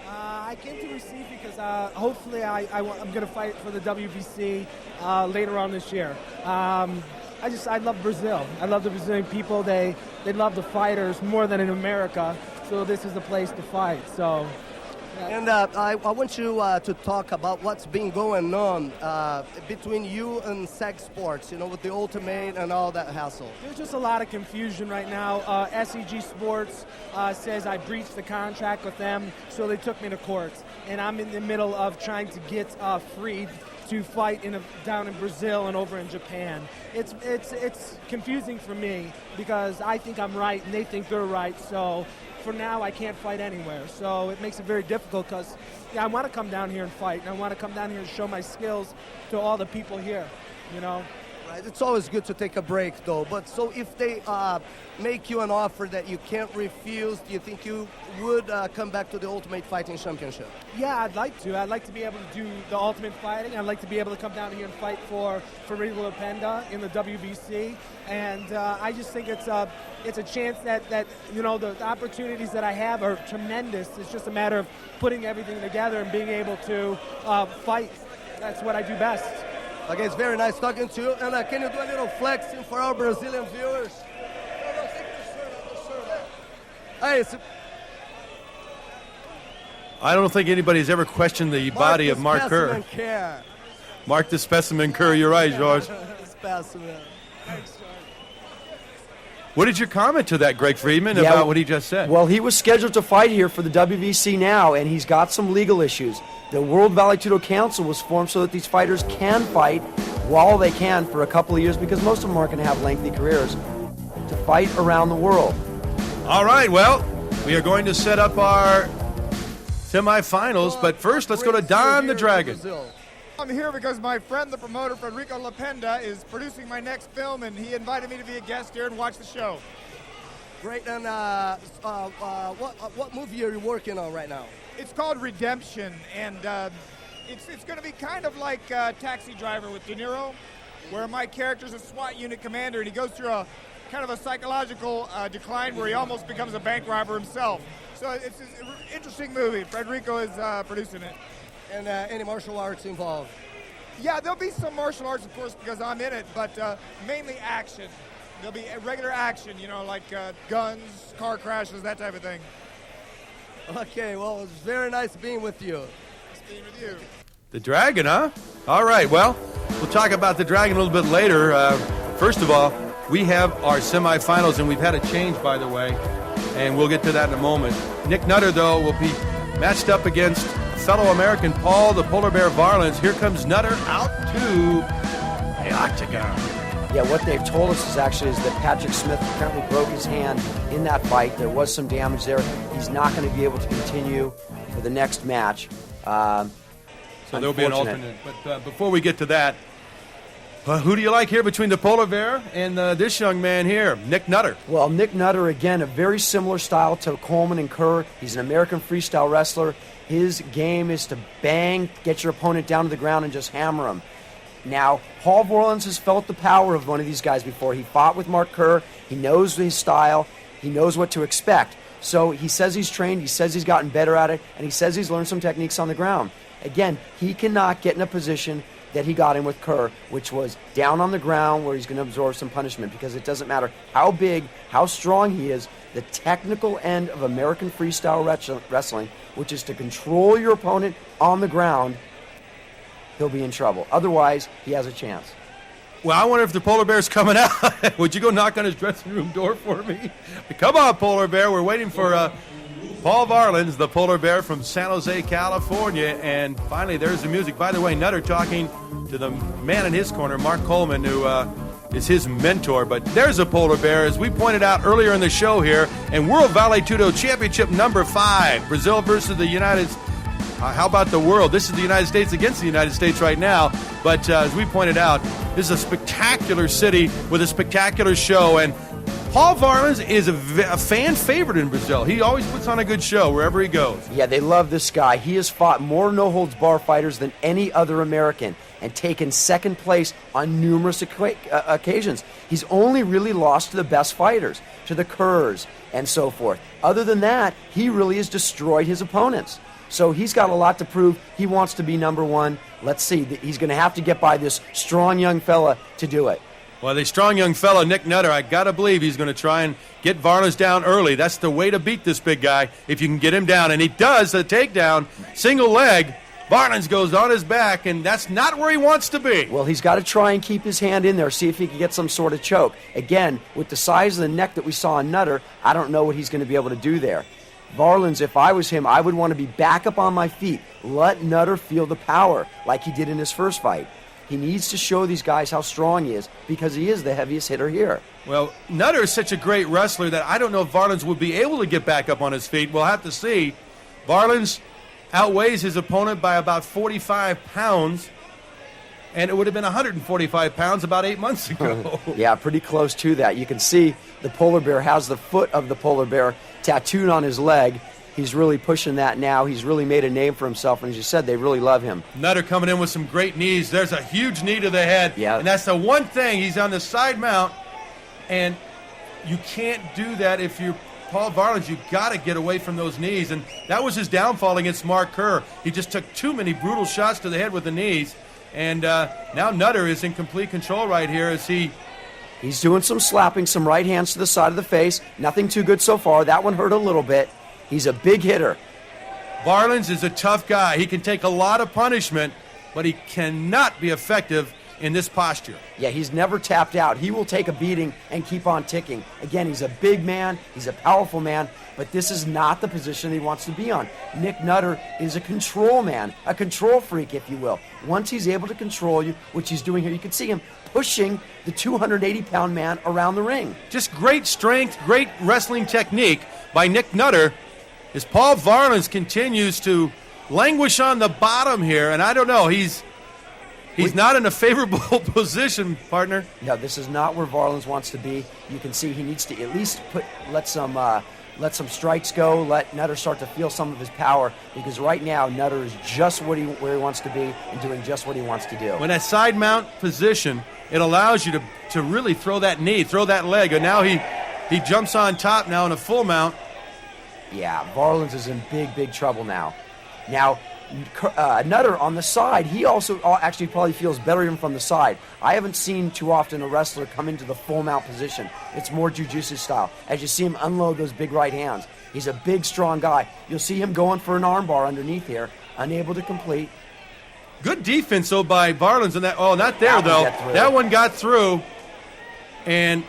I came to Recife because hopefully I'm going to fight for the WBC later on this year. I love Brazil. I love the Brazilian people. They love the fighters more than in America, so this is the place to fight. So. And I want you to talk about what's been going on between you and SEG Sports, with the Ultimate and all that hassle. There's just a lot of confusion right now. SEG Sports says I breached the contract with them, so they took me to court. And I'm in the middle of trying to get freed to fight down in Brazil and over in Japan. It's confusing for me because I think I'm right and they think they're right. So for now, I can't fight anywhere. So it makes it very difficult because I want to come down here and fight, and I want to come down here and show my skills to all the people here, Right. It's always good to take a break, though. But so if they make you an offer that you can't refuse, do you think you would come back to the Ultimate Fighting Championship? Yeah, I'd like to. I'd like to be able to do the Ultimate Fighting. I'd like to be able to come down here and fight for Ringo Penda in the WBC. And I just think it's a chance that the opportunities that I have are tremendous. It's just a matter of putting everything together and being able to fight. That's what I do best. Okay, it's very nice talking to you. And can you do a little flexing for our Brazilian viewers? Hey, I don't think anybody's ever questioned the body of Mark Kerr. Mark the Specimen Kerr, you're right, George. Specimen. What did your comment to that, Greg Friedman, about what he just said? Well, he was scheduled to fight here for the WBC now, and he's got some legal issues. The World Vale Tudo Council was formed so that these fighters can fight while they can for a couple of years, because most of them aren't going to have lengthy careers, to fight around the world. All right, well, we are going to set up our semifinals, but first let's go to Don the Dragon. I'm here because my friend, the promoter, Federico Lapenda, is producing my next film, and he invited me to be a guest here and watch the show. Great, and what movie are you working on right now? It's called Redemption, and it's going to be kind of like Taxi Driver with De Niro, where my character's a SWAT unit commander, and he goes through a kind of a psychological decline where he almost becomes a bank robber himself. So it's an interesting movie. Federico is producing it. And any martial arts involved? Yeah, there'll be some martial arts, of course, because I'm in it, but mainly action. There'll be regular action, like guns, car crashes, that type of thing. Okay, well, it's very nice being with you. Nice being with you. The Dragon, huh? All right, well, we'll talk about the Dragon a little bit later. First of all, we have our semifinals, and we've had a change, by the way, and we'll get to that in a moment. Nick Nutter, though, will be matched up against fellow American Paul, the Polar Bear VARELANS. Here comes Nutter out to the octagon. Yeah, what they've told us is that Patrick Smith apparently broke his hand in that fight. There was some damage there. He's not going to be able to continue for the next match. So there'll be an alternate. But before we get to that, who do you like here between the Polar Bear and this young man here, Nick Nutter? Well, Nick Nutter, again, a very similar style to Coleman and Kerr. He's an American freestyle wrestler. His game is to bang, get your opponent down to the ground, and just hammer him. Now, Paul VARELANS has felt the power of one of these guys before. He fought with Mark Kerr. He knows his style. He knows what to expect. So he says he's trained. He says he's gotten better at it. And he says he's learned some techniques on the ground. Again, he cannot get in a position that he got in with Kerr, which was down on the ground where he's going to absorb some punishment, because it doesn't matter how big, how strong he is, the technical end of American freestyle wrestling, which is to control your opponent on the ground, he'll be in trouble. Otherwise, he has a chance. Well, I wonder if the Polar Bear's coming out. Would you go knock on his dressing room door for me? Come on, Polar Bear. We're waiting for Paul Varelans, the polar bear from San Jose, California. And finally, there's the music. By the way, Nutter talking to the man in his corner, Mark Coleman, who is his mentor. But there's a polar bear, as we pointed out earlier in the show here, and World Vale Tudo Championship number 5, Brazil versus the United States. How about the world? This is the United States against the United States right now. But as we pointed out, this is a spectacular city with a spectacular show. And Paul Varelans is a fan favorite in Brazil. He always puts on a good show wherever he goes. Yeah, they love this guy. He has fought more no-holds-bar fighters than any other American and taken second place on numerous occasions. He's only really lost to the best fighters, to the Kerrs and so forth. Other than that, he really has destroyed his opponents. So he's got a lot to prove. He wants to be number 1. Let's see. He's going to have to get by this strong young fella to do it. Well, the strong young fella, Nick Nutter, I got to believe he's going to try and get Varelans down early. That's the way to beat this big guy, if you can get him down. And he does the takedown, single leg. Varelans goes on his back, and that's not where he wants to be. Well, he's got to try and keep his hand in there, see if he can get some sort of choke. Again, with the size of the neck that we saw in Nutter, I don't know what he's going to be able to do there. Varelans, if I was him, I would want to be back up on my feet. Let Nutter feel the power like he did in his first fight. He needs to show these guys how strong he is because he is the heaviest hitter here. Well, Nutter is such a great wrestler that I don't know if Varelans would be able to get back up on his feet. We'll have to see. Varelans outweighs his opponent by about 45 pounds, and it would have been 145 pounds about 8 months ago. Yeah, pretty close to that. You can see the polar bear has the foot of the polar bear tattooed on his leg. He's really pushing that now. He's really made a name for himself, and as you said, they really love him. Nutter coming in with some great knees. There's a huge knee to the head, and that's the one thing. He's on the side mount, and you can't do that if you're Paul Varelans. You've got to get away from those knees, and that was his downfall against Mark Kerr. He just took too many brutal shots to the head with the knees, and now Nutter is in complete control right here as He's doing some slapping, some right hands to the side of the face. Nothing too good so far. That one hurt a little bit. He's a big hitter. Varelans is a tough guy. He can take a lot of punishment, but he cannot be effective in this posture. Yeah, he's never tapped out. He will take a beating and keep on ticking. Again, he's a big man. He's a powerful man, but this is not the position he wants to be on. Nick Nutter is a control man, a control freak, if you will. Once he's able to control you, which he's doing here, you can see him pushing the 280-pound man around the ring. Just great strength, great wrestling technique by Nick Nutter as Paul Varelans continues to languish on the bottom here, and I don't know, he's not in a favorable position, partner. No, this is not where Varelans wants to be. You can see he needs to at least let some strikes go, let Nutter start to feel some of his power, because right now Nutter is just where he wants to be and doing just what he wants to do. When that side mount position, it allows you to really throw that knee, throw that leg, and now he jumps on top now in a full mount. Yeah, Varelans is in big trouble now. Now, Nutter on the side, he also actually probably feels better even from the side. I haven't seen too often a wrestler come into the full mount position. It's more jiu-jitsu style. As you see him unload those big right hands, he's a big, strong guy. You'll see him going for an armbar underneath here, unable to complete. Good defense, though, by Varelans. Not there, though. That one got through, and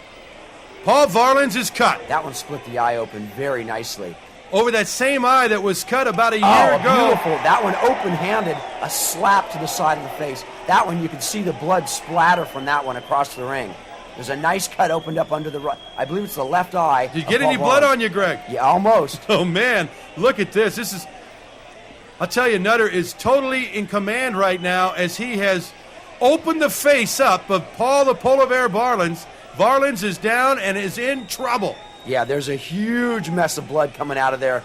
Paul Varelans is cut. That one split the eye open very nicely. Over that same eye that was cut about a year ago. Beautiful. That one open-handed, a slap to the side of the face. That one, you can see the blood splatter from that one across the ring. There's a nice cut opened up under the right, I believe it's the left eye. Did you get any blood on you, Greg? Yeah, almost. Oh, man. Look at this. I'll tell you, Nutter is totally in command right now as he has opened the face up of Paul the Polar Bear Varelans. Varelans is down and is in trouble. Yeah, there's a huge mess of blood coming out of there.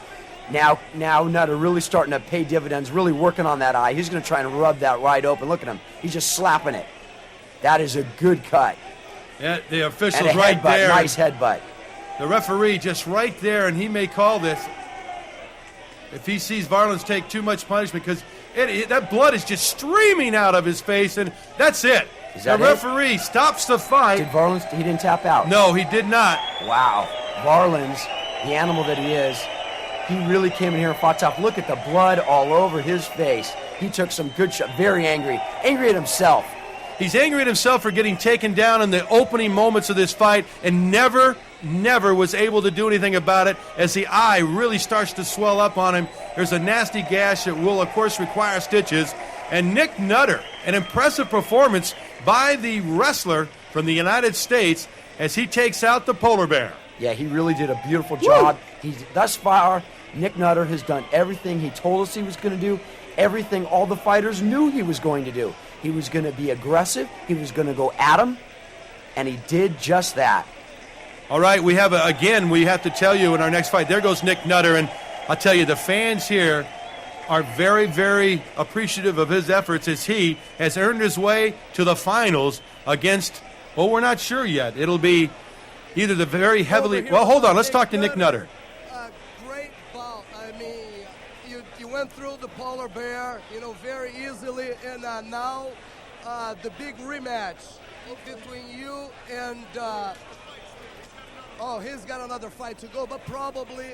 Now Nutter really starting to pay dividends, really working on that eye. He's going to try and rub that right open. Look at him. He's just slapping it. That is a good cut. Yeah, the official's and a right headbutt, there. Nice headbutt. The referee just right there, and he may call this if he sees Varelans take too much punishment, because that blood is just streaming out of his face, and that's it. The referee stops the fight. Did Varelans, he didn't tap out? No, he did not. Wow. Varelans, the animal that he is, he really came in here and fought tough. Look at the blood all over his face. He took some good shots. Very angry. Angry at himself. He's angry at himself for getting taken down in the opening moments of this fight and never never was able to do anything about it as the eye really starts to swell up on him. There's a nasty gash that will, of course, require stitches. And Nick Nutter, an impressive performance by the wrestler from the United States as he takes out the polar bear. Yeah, he really did a beautiful job. Thus far, Nick Nutter has done everything he told us he was going to do, everything all the fighters knew he was going to do. He was going to be aggressive, he was going to go at him, and he did just that. All right, we have, we have to tell you in our next fight, there goes Nick Nutter, and I'll tell you, the fans here are very, very appreciative of his efforts as he has earned his way to the finals against, well, we're not sure yet. It'll be either the very heavily, well, hold on, let's talk to Nick Nutter. Great bout. I mean, you went through the polar bear, very easily, and now the big rematch between you and, he's got another fight to go, but probably,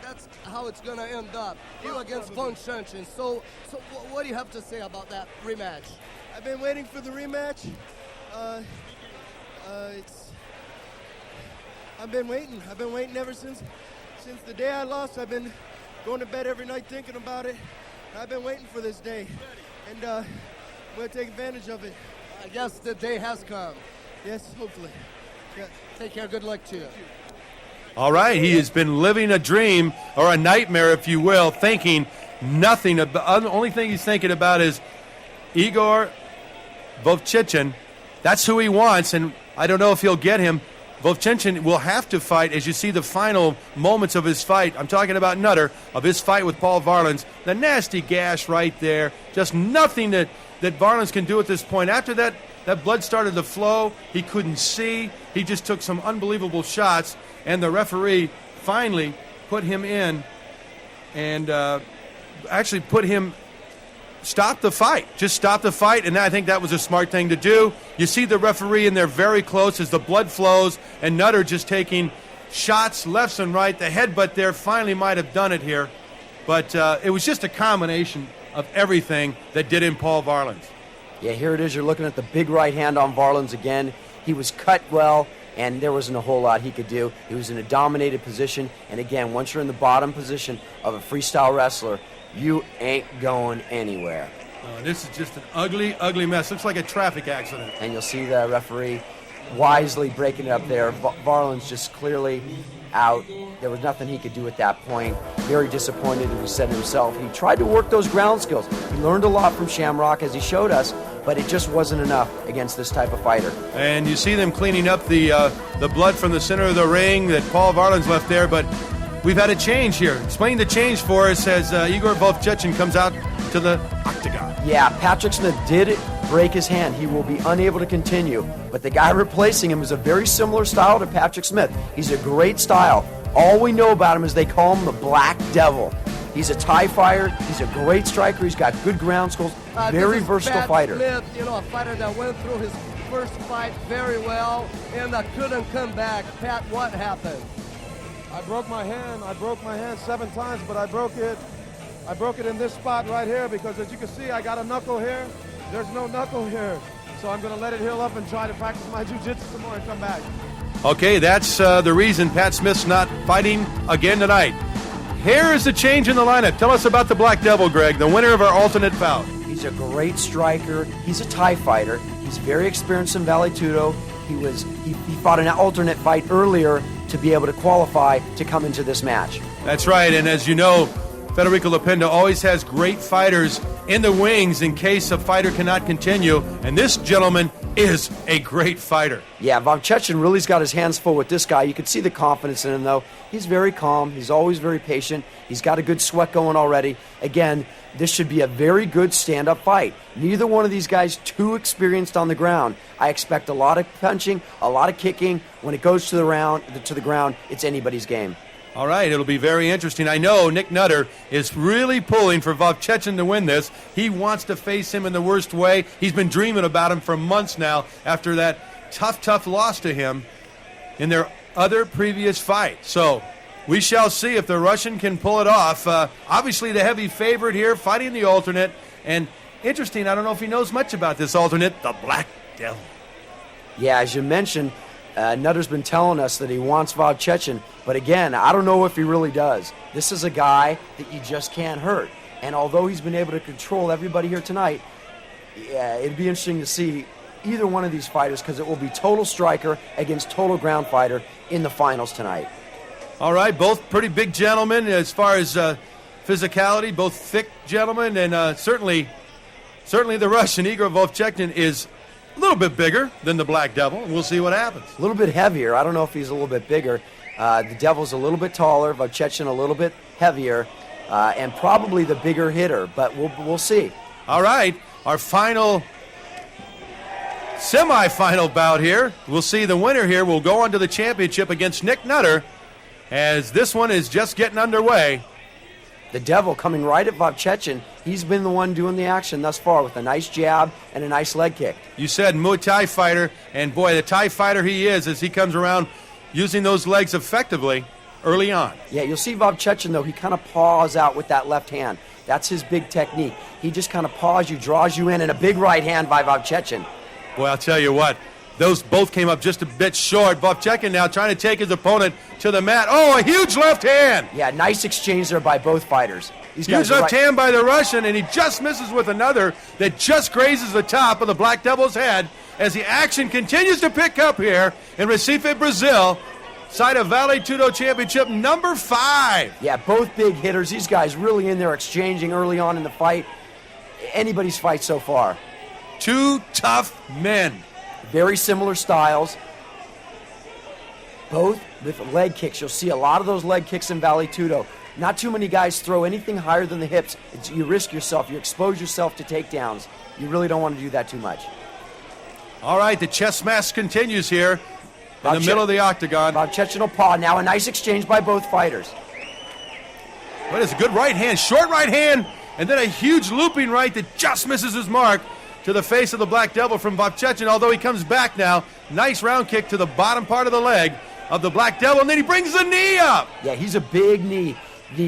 that's how it's going to end up, you against VOVCHANCHYN. So what do you have to say about that rematch? I've been waiting for the rematch. I've been waiting. I've been waiting ever since the day I lost. I've been going to bed every night thinking about it. I've been waiting for this day, and I'm going to take advantage of it. I guess the day has come. Yes, hopefully. Yeah. Take care. Good luck to you. All right, he has been living a dream, or a nightmare, if you will, thinking nothing about, the only thing he's thinking about is Igor VOVCHANCHYN. That's who he wants, and I don't know if he'll get him. VOVCHANCHYN will have to fight, as you see the final moments of his fight. I'm talking about Nutter, of his fight with Paul VARELANS. The nasty gash right there. Just nothing that VARELANS can do at this point. After that blood started to flow. He couldn't see. He just took some unbelievable shots, and the referee finally put him in and actually put him, stop the fight. Just stop the fight, and I think that was a smart thing to do. You see the referee in there very close as the blood flows, and Nutter just taking shots left and right. The headbutt there finally might have done it here, but it was just a combination of everything that did in Paul VARELANS. Yeah, here it is. You're looking at the big right hand on VARELANS again. He was cut well, and there wasn't a whole lot he could do. He was in a dominated position, and again, once you're in the bottom position of a freestyle wrestler, you ain't going anywhere. This is just an ugly, ugly mess. Looks like a traffic accident. And you'll see the referee wisely breaking it up there. VARELANS just clearly out. There was nothing he could do at that point. Very disappointed, as he said himself. He tried to work those ground skills. He learned a lot from Shamrock, as he showed us, but it just wasn't enough against this type of fighter. And you see them cleaning up the blood from the center of the ring that Paul VARELANS left there, but we've had a change here. Explain the change for us as Igor VOVCHANCHYN comes out to the octagon. Yeah, Patrick Smith did break his hand. He will be unable to continue. But the guy replacing him is a very similar style to Patrick Smith. He's a great style. All we know about him is they call him the Black Devil. He's a tie fighter. He's a great striker. He's got good ground skills. Very versatile fighter. Smith, a fighter that went through his first fight very well and couldn't come back. Pat, what happened? I broke my hand. I broke my hand 7 times, but I broke it in this spot right here because, as you can see, I got a knuckle here. There's no knuckle here. So I'm going to let it heal up and try to practice my jiu-jitsu some more and come back. Okay, that's the reason Pat Smith's not fighting again tonight. Here is the change in the lineup. Tell us about the Black Devil, Greg, the winner of our alternate bout. He's a great striker. He's a tie fighter. He's very experienced in Vale Tudo. He fought an alternate fight earlier to be able to qualify to come into this match. That's right, and as you know, Federico Lapinda always has great fighters in the wings in case a fighter cannot continue, and this gentleman is a great fighter. Yeah, VOVCHANCHYN really's got his hands full with this guy. You can see the confidence in him, though. He's very calm. He's always very patient. He's got a good sweat going already. Again, this should be a very good stand-up fight. Neither one of these guys too experienced on the ground. I expect a lot of punching, a lot of kicking. When it goes to the ground, it's anybody's game. All right, it'll be very interesting. I know Nick Nutter is really pulling for VOVCHANCHYN to win this. He wants to face him in the worst way. He's been dreaming about him for months now after that tough loss to him in their other previous fight. So we shall see if the Russian can pull it off. Obviously the heavy favorite here, fighting the alternate. And interesting, I don't know if he knows much about this alternate, the Black Devil. Yeah, as you mentioned, Nutter's been telling us that he wants VOVCHANCHYN, but again, I don't know if he really does. This is a guy that you just can't hurt. And although he's been able to control everybody here tonight, yeah, it'd be interesting to see either one of these fighters, because it will be total striker against total ground fighter in the finals tonight. All right, both pretty big gentlemen as far as physicality, both thick gentlemen, and certainly the Russian Igor VOVCHANCHYN is a little bit bigger than the Black Devil, and we'll see what happens. A little bit heavier. I don't know if he's a little bit bigger. The Devil's a little bit taller, VOVCHANCHYN a little bit heavier, and probably the bigger hitter, but we'll see. All right, our final semifinal bout here. We'll see the winner here will go on to the championship against Nick Nutter, as this one is just getting underway. The Devil coming right at VOVCHANCHYN. He's been the one doing the action thus far with a nice jab and a nice leg kick. You said Muay Thai fighter, and boy, the Thai fighter he is as he comes around using those legs effectively early on. Yeah, you'll see VOVCHANCHYN, though, he kind of paws out with that left hand. That's his big technique. He just kind of paws you, draws you in, and a big right hand by VOVCHANCHYN. Boy, I'll tell you what, those both came up just a bit short. VOVCHANCHYN now trying to take his opponent to the mat. Oh, a huge left hand! Yeah, nice exchange there by both fighters. Huge left hand by the Russian, and he just misses with another that just grazes the top of the Black Devil's head as the action continues to pick up here in Recife, Brazil, site of Vale Tudo Championship number 5. Yeah, both big hitters. These guys really in there exchanging early on in the fight. Anybody's fight so far. Two tough men. Very similar styles. Both with leg kicks. You'll see a lot of those leg kicks in Vale Tudo. Not too many guys throw anything higher than the hips. You risk yourself. You expose yourself to takedowns. You really don't want to do that too much. All right, the chess match continues here in the middle of the octagon. VOVCHANCHYN will paw. Now a nice exchange by both fighters. What is a good right hand, short right hand, and then a huge looping right that just misses his mark to the face of the Black Devil from VOVCHANCHYN, although he comes back now. Nice round kick to the bottom part of the leg of the Black Devil, and then he brings the knee up. Yeah, he's a big knee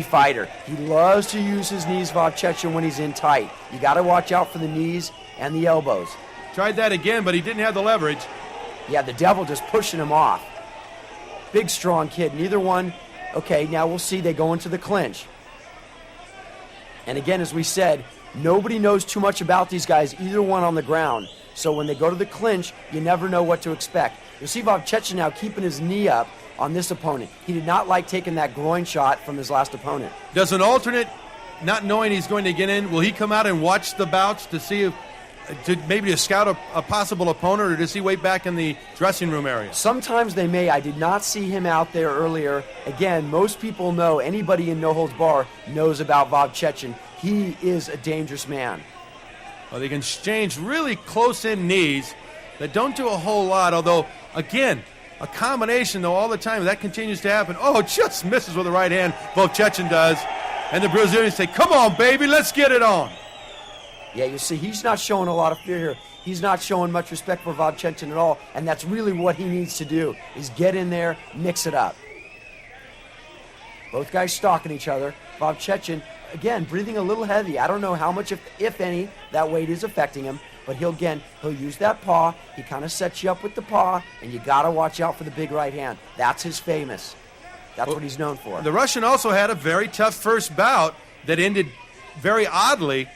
fighter. He loves to use his knees, VOVCHANCHYN, when he's in tight. You got to watch out for the knees and the elbows. Tried that again, but he didn't have the leverage. Yeah, the Devil just pushing him off. Big, strong kid. Neither one. Okay, now we'll see. They go into the clinch. And again, as we said, nobody knows too much about these guys, either one on the ground. So when they go to the clinch, you never know what to expect. You'll see VOVCHANCHYN now keeping his knee up on this opponent. He did not like taking that groin shot from his last opponent. Does an alternate, not knowing he's going to get in, will he come out and watch the bouts to see if, maybe to scout a possible opponent, or does he wait back in the dressing room area? Sometimes they may. I did not see him out there earlier. Again, most people know, anybody in No Holds Bar knows about VOVCHANCHYN. He is a dangerous man. Well, they can exchange really close-in knees that don't do a whole lot, although, again, a combination, though, all the time. That continues to happen. Oh, just misses with the right hand. VOVCHANCHYN does. And the Brazilians say, come on, baby, let's get it on. Yeah, you see, he's not showing a lot of fear here. He's not showing much respect for VOVCHANCHYN at all, and that's really what he needs to do, is get in there, mix it up. Both guys stalking each other. VOVCHANCHYN, again, breathing a little heavy. I don't know how much, if any, that weight is affecting him, but he'll use that paw. He kind of sets you up with the paw, and you got to watch out for the big right hand. That's his famous. That's what he's known for. The Russian also had a very tough first bout that ended very oddly,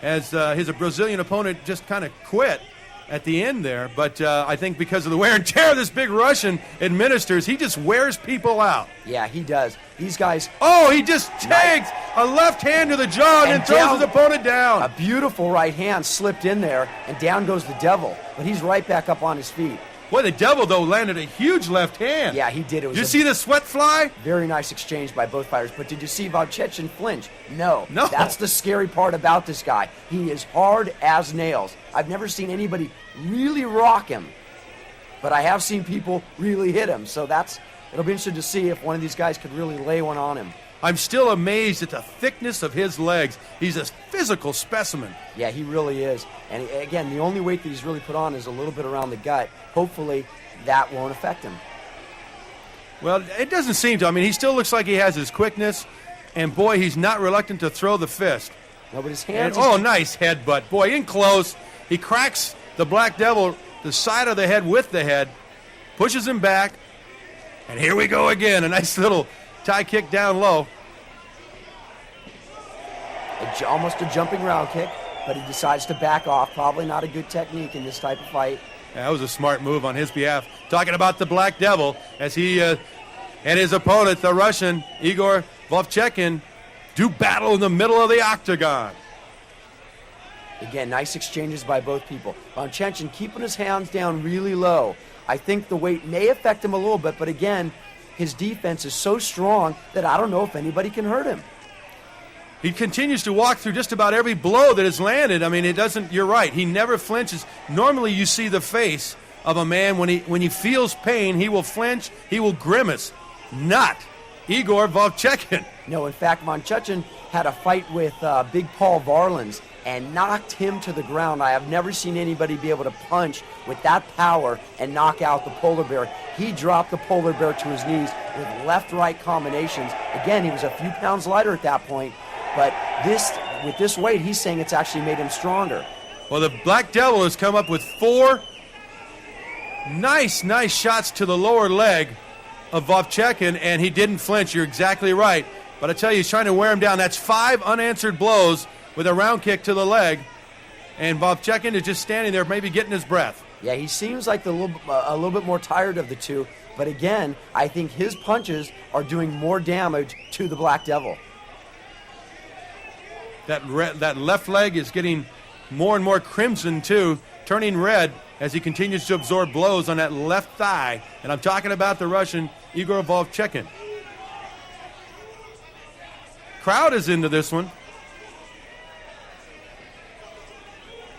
as his Brazilian opponent just kind of quit at the end there. But I think because of the wear and tear this big Russian administers, he just wears people out. Yeah, he does. These guys... Oh, he just takes a left hand to the jaw and then throws his opponent down. A beautiful right hand slipped in there, and down goes the Devil. But he's right back up on his feet. Boy, the Devil, though, landed a huge left hand. Yeah, he did. Did you see the sweat fly? Very nice exchange by both fighters. But did you see VOVCHANCHYN flinch? No. No. That's the scary part about this guy. He is hard as nails. I've never seen anybody really rock him, but I have seen people really hit him. So it'll be interesting to see if one of these guys could really lay one on him. I'm still amazed at the thickness of his legs. He's a physical specimen. Yeah, he really is. And again, the only weight that he's really put on is a little bit around the gut. Hopefully, that won't affect him. Well, it doesn't seem to. I mean, he still looks like he has his quickness, and boy, he's not reluctant to throw the fist. No, but his hands... nice headbutt. Boy, in close, he cracks the Black Devil the side of the head with the head, pushes him back, and here we go again. A nice little tie kick down low. Almost a jumping round kick, but he decides to back off. Probably not a good technique in this type of fight. That was a smart move on his behalf. Talking about the Black Devil, as he and his opponent, the Russian Igor VOVCHANCHYN, do battle in the middle of the octagon. Again, nice exchanges by both people. VOVCHANCHYN keeping his hands down really low. I think the weight may affect him a little bit, but again, his defense is so strong that I don't know if anybody can hurt him. He continues to walk through just about every blow that is landed. I mean, it doesn't, you're right, he never flinches. Normally you see the face of a man when he feels pain, he will flinch, he will grimace. Not Igor VOVCHANCHYN. No, in fact, VOVCHANCHYN had a fight with Big Paul VARELANS and knocked him to the ground. I have never seen anybody be able to punch with that power and knock out the polar bear. He dropped the polar bear to his knees with left-right combinations. Again, he was a few pounds lighter at that point, but with this weight, he's saying it's actually made him stronger. Well, the Black Devil has come up with 4 nice shots to the lower leg of VOVCHANCHYN, and he didn't flinch. You're exactly right. But I tell you, he's trying to wear him down. That's 5 unanswered blows with a round kick to the leg, and VOVCHANCHYN is just standing there, maybe getting his breath. Yeah, he seems like a little bit more tired of the two, but again, I think his punches are doing more damage to the Black Devil. That left leg is getting more and more crimson, too, turning red as he continues to absorb blows on that left thigh. And I'm talking about the Russian Igor VOVCHANCHYN. Crowd is into this one.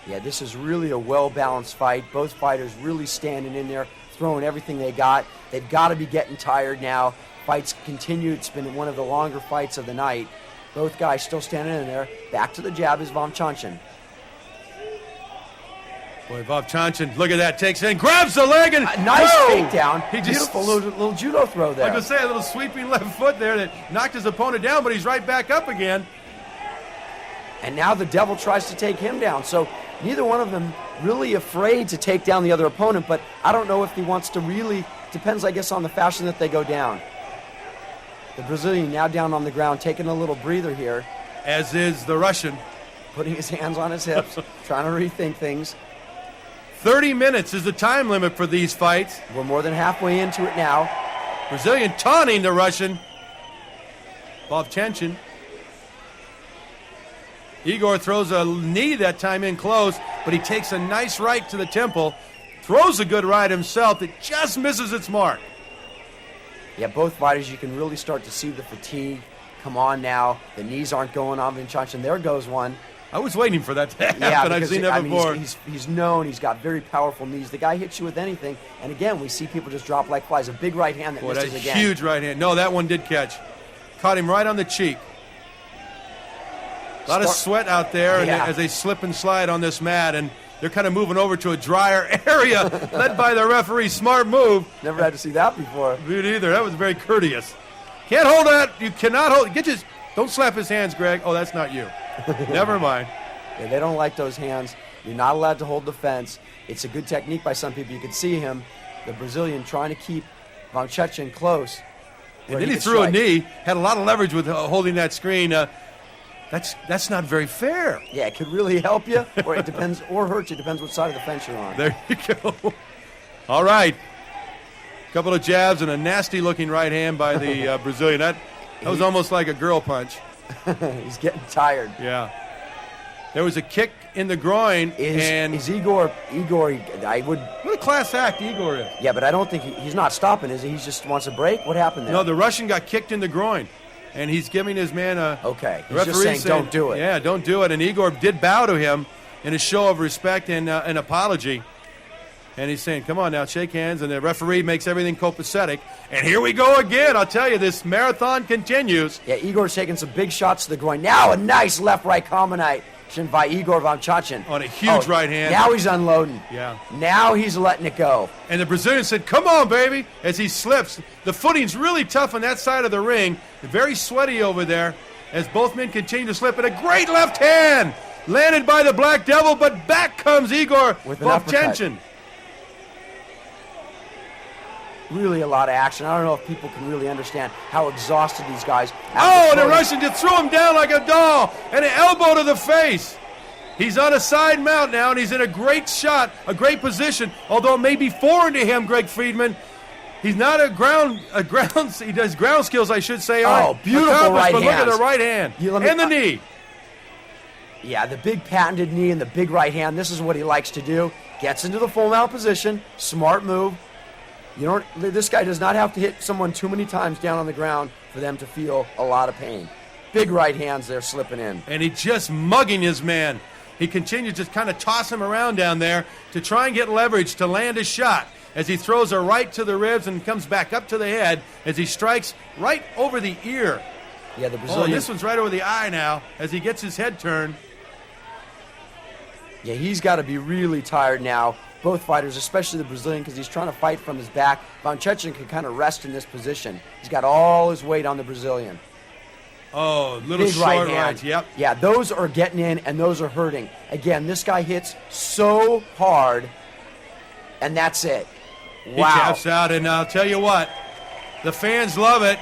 Yeah, this is really a well-balanced fight. Both fighters really standing in there, throwing everything they got. They've got to be getting tired now. Fights continue. It's been one of the longer fights of the night. Both guys still standing in there. Back to the jab is VOVCHANCHYN. Boy, VOVCHANCHYN, look at that, takes it in, grabs the leg, and nice takedown. He Beautiful little judo throw there. I was going to say, a little sweeping left foot there that knocked his opponent down, but he's right back up again. And now the Devil tries to take him down. So neither one of them really afraid to take down the other opponent, but I don't know if he wants to really, depends, I guess, on the fashion that they go down. The Brazilian now down on the ground, taking a little breather here. As is the Russian. Putting his hands on his hips, trying to rethink things. 30 minutes is the time limit for these fights. We're more than halfway into it now. Brazilian taunting the Russian. VOVCHANCHYN. Igor throws a knee that time in close, but he takes a nice right to the temple. Throws a good right himself that just misses its mark. Yeah, both fighters, you can really start to see the fatigue. Come on now. The knees aren't going on VOVCHANCHYN. There goes one. I was waiting for that to happen. Yeah, I've seen that before. He's known. He's got very powerful knees. The guy hits you with anything. And again, we see people just drop like flies. A big right hand that misses again. Huge right hand. No, that one did catch. Caught him right on the cheek. A lot of sweat out there as they slip and slide on this mat, and they're kind of moving over to a drier area, led by the referee. Smart move. Never had to see that before. Me neither. That was very courteous. Can't hold that. You cannot hold. Don't slap his hands, Greg. Oh, that's not you. Never mind. Yeah, they don't like those hands. You're not allowed to hold the fence. It's a good technique by some people. You can see him, the Brazilian, trying to keep VOVCHANCHYN close. And then he threw a knee. Had a lot of leverage with holding that screen. That's not very fair. Yeah, it could really help you, or it depends, or hurt you. Depends what side of the fence you're on. There you go. All right. A couple of jabs and a nasty-looking right hand by the Brazilian. That was almost like a girl punch. He's getting tired. Yeah. There was a kick in the groin. Is Igor, I would... What a class act Igor is. Yeah, but I don't think he's not stopping, is he? He just wants a break? What happened there? No, the Russian got kicked in the groin. And he's giving his man a... Okay, he's just saying don't do it. Yeah, don't do it. And Igor did bow to him in a show of respect and an apology. And he's saying, come on now, shake hands. And the referee makes everything copacetic. And here we go again. I'll tell you, this marathon continues. Yeah, Igor's taking some big shots to the groin. Now a nice left-right combination by Igor VOVCHANCHYN. On a huge right hand. Now he's unloading. Yeah. Now he's letting it go. And the Brazilian said, come on, baby, as he slips. The footing's really tough on that side of the ring. Very sweaty over there as both men continue to slip. And a great left hand landed by the Black Devil, but back comes Igor VOVCHANCHYN. really a lot of action. I don't know if people can really understand how exhausted these guys are. Oh, and the Russian just threw him down like a doll, and an elbow to the face. He's on a side mount now, and he's in a great shot, a great position, although it may be foreign to him, Greg Friedman. He's not he does ground skills, I should say. Oh, beautiful right hand. But look at hands. the right hand and the knee. Yeah, the big patented knee and the big right hand. This is what he likes to do. Gets into the full mount position. Smart move. This guy does not have to hit someone too many times down on the ground for them to feel a lot of pain. Big right hands there slipping in. And he's just mugging his man. He continues to kind of toss him around down there to try and get leverage to land a shot as he throws a right to the ribs and comes back up to the head as he strikes right over the ear. Yeah, the Brazilian. Oh, this one's right over the eye now as he gets his head turned. Yeah, he's got to be really tired now. Both fighters, especially the Brazilian, because he's trying to fight from his back. VOVCHANCHYN can kind of rest in this position. He's got all his weight on the Brazilian. Oh, little big short right rights, yep. Yeah, those are getting in, and those are hurting. Again, this guy hits so hard, and that's it. Wow. He taps out, and I'll tell you what, the fans love it.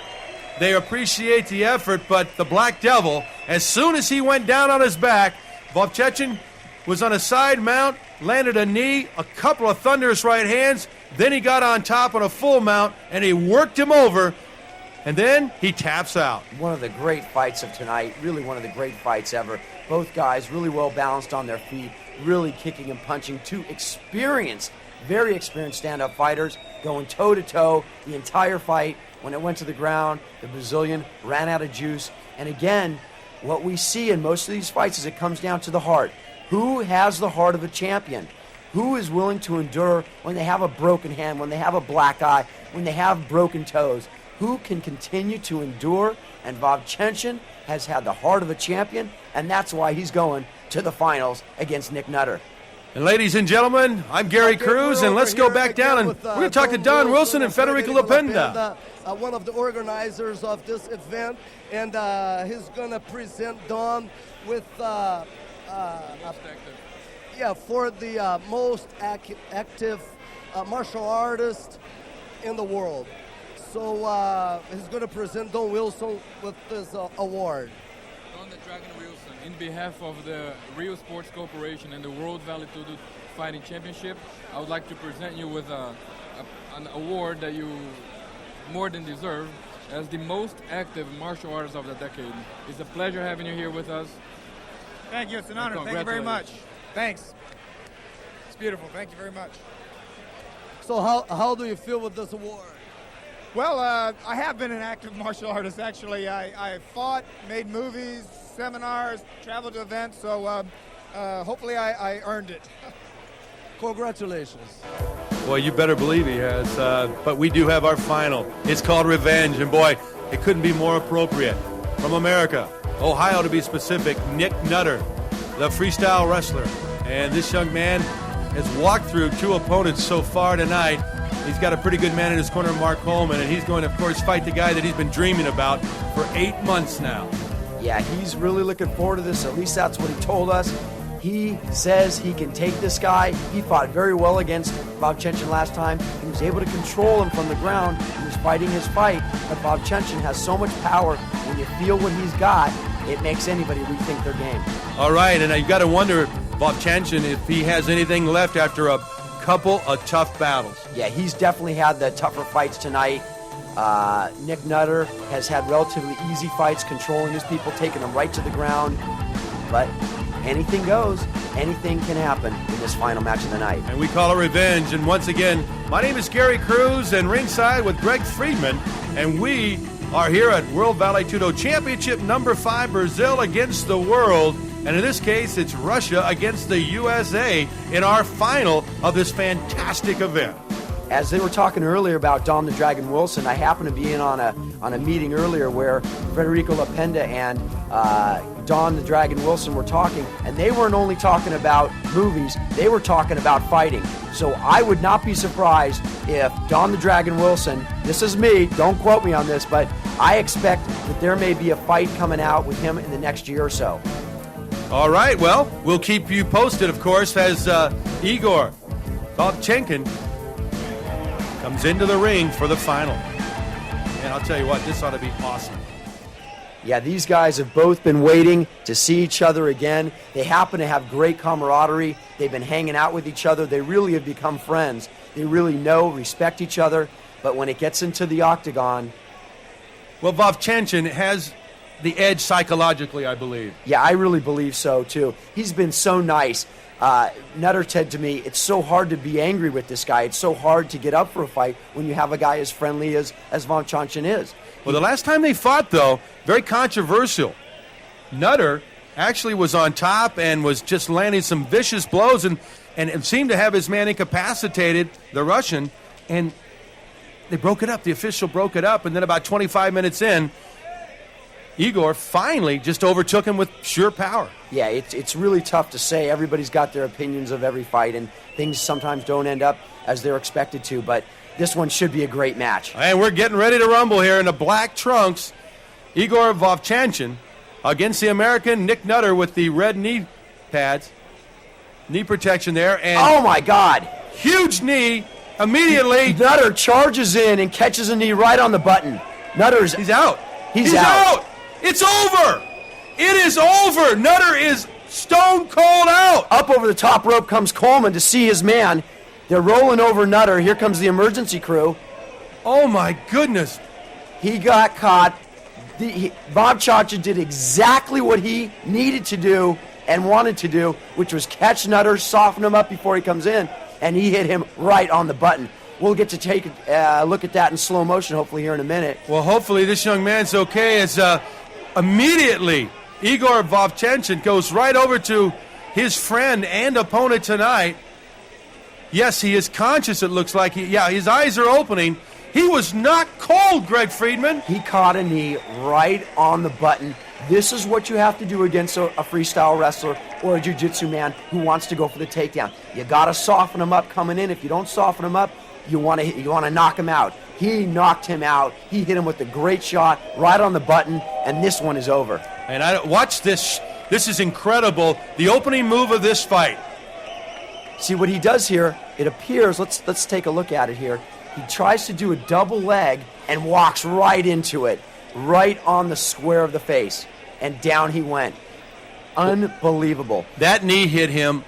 They appreciate the effort, but the Black Devil, as soon as he went down on his back, VOVCHANCHYN was on a side mount, landed a knee, a couple of thunderous right hands, then he got on top on a full mount, and he worked him over, and then he taps out. One of the great fights of tonight, really one of the great fights ever. Both guys really well balanced on their feet, really kicking and punching. Two experienced, very experienced stand-up fighters going toe-to-toe the entire fight. When it went to the ground, the Brazilian ran out of juice. And again, what we see in most of these fights is it comes down to the heart. Who has the heart of a champion? Who is willing to endure when they have a broken hand, when they have a black eye, when they have broken toes? Who can continue to endure? And VOVCHANCHYN has had the heart of a champion, and that's why he's going to the finals against Nick Nutter. And ladies and gentlemen, I'm Gary Cruz, and let's go back down, and we're going to talk to Don Wilson and Federico Lapenda. One of the organizers of this event, and he's going to present Don with for the most active martial artist in the world. So he's going to present Don Wilson with this award. Don the Dragon Wilson, in behalf of the Rio Sports Corporation and the World Vale Tudo Fighting Championship, I would like to present you with an award that you more than deserve as the most active martial artist of the decade. It's a pleasure having you here with us. Thank you. It's an honor. Thank you very much. Thanks. It's beautiful. Thank you very much. So how do you feel with this award? Well, I have been an active martial artist, actually. I fought, made movies, seminars, traveled to events, so hopefully I earned it. Congratulations. Well, you better believe he has. But we do have our final. It's called Revenge, and boy, it couldn't be more appropriate. From America, Ohio to be specific, Nick Nutter, the freestyle wrestler. And this young man has walked through two opponents so far tonight. He's got a pretty good man in his corner, Mark Coleman, and he's going to, of course, fight the guy that he's been dreaming about for 8 months now. Yeah, he's really looking forward to this. At least that's what he told us. He says he can take this guy. He fought very well against VOVCHANCHYN last time. He was able to control him from the ground. He was fighting his fight. But VOVCHANCHYN has so much power. When you feel what he's got, it makes anybody rethink their game. All right, and you've got to wonder, VOVCHANCHYN, if he has anything left after a couple of tough battles. Yeah, he's definitely had the tougher fights tonight. Nick Nutter has had relatively easy fights, controlling his people, taking them right to the ground. But anything goes. Anything can happen in this final match of the night. And we call it Revenge. And once again, my name is Gary Cruz, and ringside with Greg Friedman, and we are here at World Vale Tudo Championship number 5, Brazil against the world. And in this case, it's Russia against the USA in our final of this fantastic event. As they were talking earlier about Don the Dragon Wilson, I happened to be in on a meeting earlier where Federico Lapenda and Don the Dragon Wilson were talking, and they weren't only talking about movies, they were talking about fighting. So I would not be surprised if Don the Dragon Wilson, this is me, don't quote me on this, but I expect that there may be a fight coming out with him in the next year or so. All right, well, we'll keep you posted, of course, as IGOR VOVCHANCHYN comes into the ring for the final. And I'll tell you what, this ought to be awesome. Yeah, these guys have both been waiting to see each other again. They happen to have great camaraderie. They've been hanging out with each other. They really have become friends. They really know, respect each other. But when it gets into the octagon... Well, VOVCHANCHYN has the edge psychologically, I believe. Yeah, I really believe so, too. He's been so nice. Nutter said to me, it's so hard to be angry with this guy. It's so hard to get up for a fight when you have a guy as friendly as VOVCHANCHYN is. Well, the last time they fought, though, very controversial. Nutter actually was on top and was just landing some vicious blows and seemed to have his man incapacitated, the Russian, and they broke it up. The official broke it up, and then about 25 minutes in, Igor finally just overtook him with sure power. Yeah, it's really tough to say. Everybody's got their opinions of every fight, and things sometimes don't end up as they're expected to, but this one should be a great match. And we're getting ready to rumble here in the black trunks. Igor VOVCHANCHYN against the American Nick Nutter with the red knee pads. Knee protection there. And oh, my God. Huge knee immediately. Nutter charges in and catches a knee right on the button. He's out. He's out. It's over. It is over. Nutter is stone cold out. Up over the top rope comes Coleman to see his man. They're rolling over Nutter. Here comes the emergency crew. Oh, my goodness. He got caught. VOVCHANCHYN did exactly what he needed to do and wanted to do, which was catch Nutter, soften him up before he comes in, and he hit him right on the button. We'll get to take a look at that in slow motion hopefully here in a minute. Well, hopefully this young man's okay as immediately Igor VOVCHANCHYN goes right over to his friend and opponent tonight. Yes, he is conscious, it looks like. His eyes are opening. He was knocked cold, Greg Friedman. He caught a knee right on the button. This is what you have to do against a freestyle wrestler or a jiu-jitsu man who wants to go for the takedown. You got to soften him up coming in. If you don't soften him up, you want to knock him out. He knocked him out. He hit him with a great shot right on the button, and this one is over. And watch this. This is incredible. The opening move of this fight. See what he does here, it appears, let's take a look at it here. He tries to do a double leg and walks right into it, right on the square of the face, and down he went. Unbelievable. That knee hit him.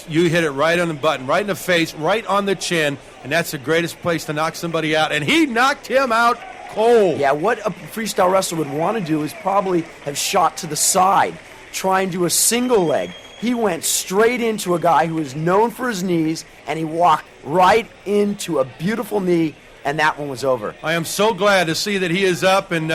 You hit it right on the button, right in the face, right on the chin, and that's the greatest place to knock somebody out. And he knocked him out cold. Yeah, what a freestyle wrestler would want to do is probably have shot to the side, try and do a single leg. He went straight into a guy who is known for his knees, and he walked right into a beautiful knee, and that one was over. I am so glad to see that he is up and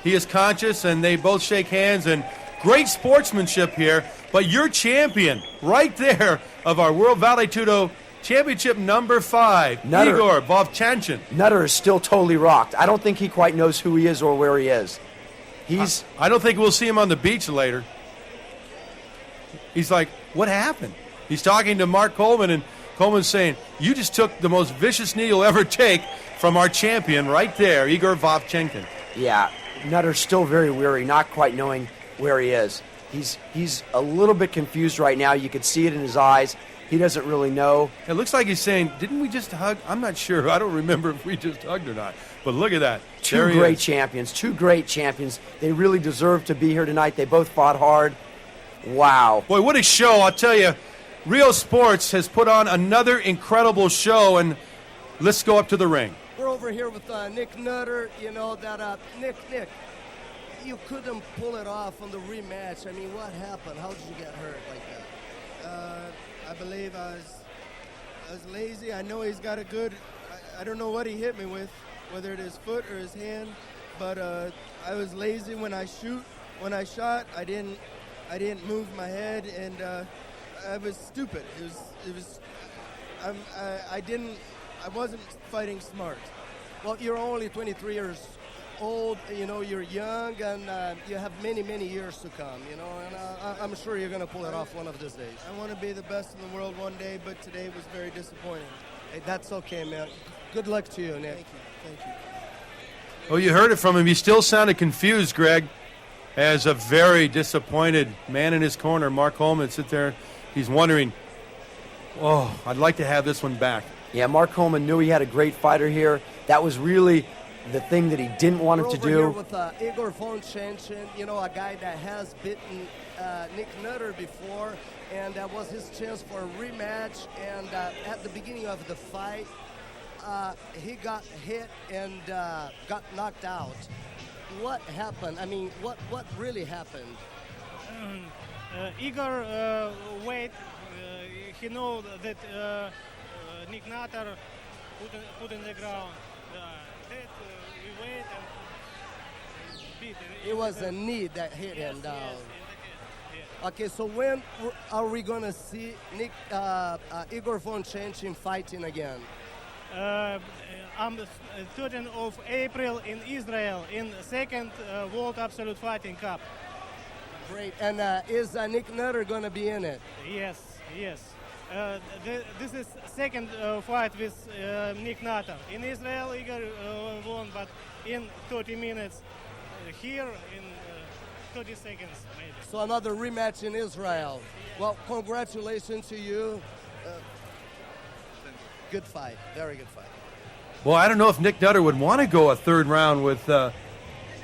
he is conscious, and they both shake hands, and great sportsmanship here. But your champion right there of our World Vale Tudo Championship number 5, Nutter, Igor VOVCHANCHYN. Nutter is still totally rocked. I don't think he quite knows who he is or where he is. I don't think we'll see him on the beach later. He's like, what happened? He's talking to Mark Coleman, and Coleman's saying, you just took the most vicious knee you'll ever take from our champion right there, Igor VOVCHANCHYN. Yeah, Nutter's still very weary, not quite knowing where he is. He's a little bit confused right now. You could see it in his eyes. He doesn't really know. It looks like he's saying, didn't we just hug? I'm not sure. I don't remember if we just hugged or not. But look at that. Two great champions. They really deserve to be here tonight. They both fought hard. Wow. Boy, what a show. I'll tell you, Rio Sports has put on another incredible show, and let's go up to the ring. We're over here with Nick Nutter. You know that, Nick, you couldn't pull it off on the rematch. I mean, what happened? How did you get hurt like that? I believe I was lazy. I know he's got a good, I don't know what he hit me with, whether it is foot or his hand, but I was lazy when I shot. I didn't move my head, and I was stupid. I wasn't fighting smart. Well, you're only 23 years old, you know, you're young, and you have many, many years to come, you know, and I'm sure you're going to pull it off one of these days. I want to be the best in the world one day, but today was very disappointing. Hey, that's okay, man. Good luck to you, Nick. Thank you. Well, you heard it from him. He still sounded confused, Greg, as a very disappointed man in his corner. Mark Coleman sit there. He's wondering, oh, I'd like to have this one back. Yeah, Mark Coleman knew he had a great fighter here. That was really the thing that he didn't want him to do. Here with Igor VOVCHANCHYN, you know, a guy that has beaten Nick Nutter before, and that was his chance for a rematch. And at the beginning of the fight, he got hit and got knocked out. What happened? I mean, what really happened? Igor wait. He know that Nick Nutter put in the ground. That we wait and beat. It was a knee that hit him down. Okay, so when are we gonna see Igor VOVCHANCHYN fighting again? On the 13th of April in Israel in the second World Absolute Fighting Cup. Great, and is Nick Nutter gonna be in it? Yes. This is second fight with Nick Nutter. In Israel, Igor won, but in 30 minutes. Here in 30 seconds, maybe. So another rematch in Israel. Well, congratulations to you. Good fight, very good fight. Well, I don't know if Nick Nutter would want to go a third round with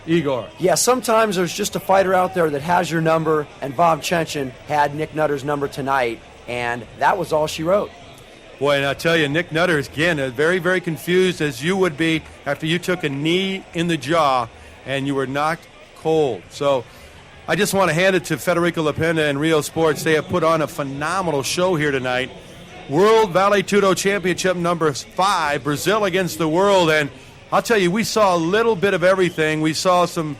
Igor. Yeah, sometimes there's just a fighter out there that has your number, and VOVCHANCHYN had Nick Nutter's number tonight, and that was all she wrote. Boy, and I'll tell you, Nick Nutter is, again, very, very confused, as you would be after you took a knee in the jaw and you were knocked cold. So I just want to hand it to Federico Lapenda and Rio Sports. They have put on a phenomenal show here tonight. World Vale Tudo Championship number 5, Brazil against the world. And I'll tell you, we saw a little bit of everything. We saw some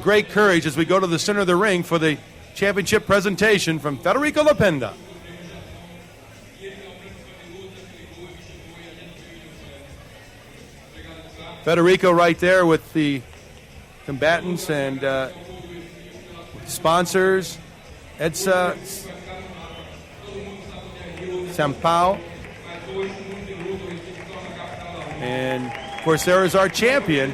great courage as we go to the center of the ring for the championship presentation from Federico Lapenda. Federico right there with the combatants and sponsors. EDSA, Sampao. And, of course, there is our champion.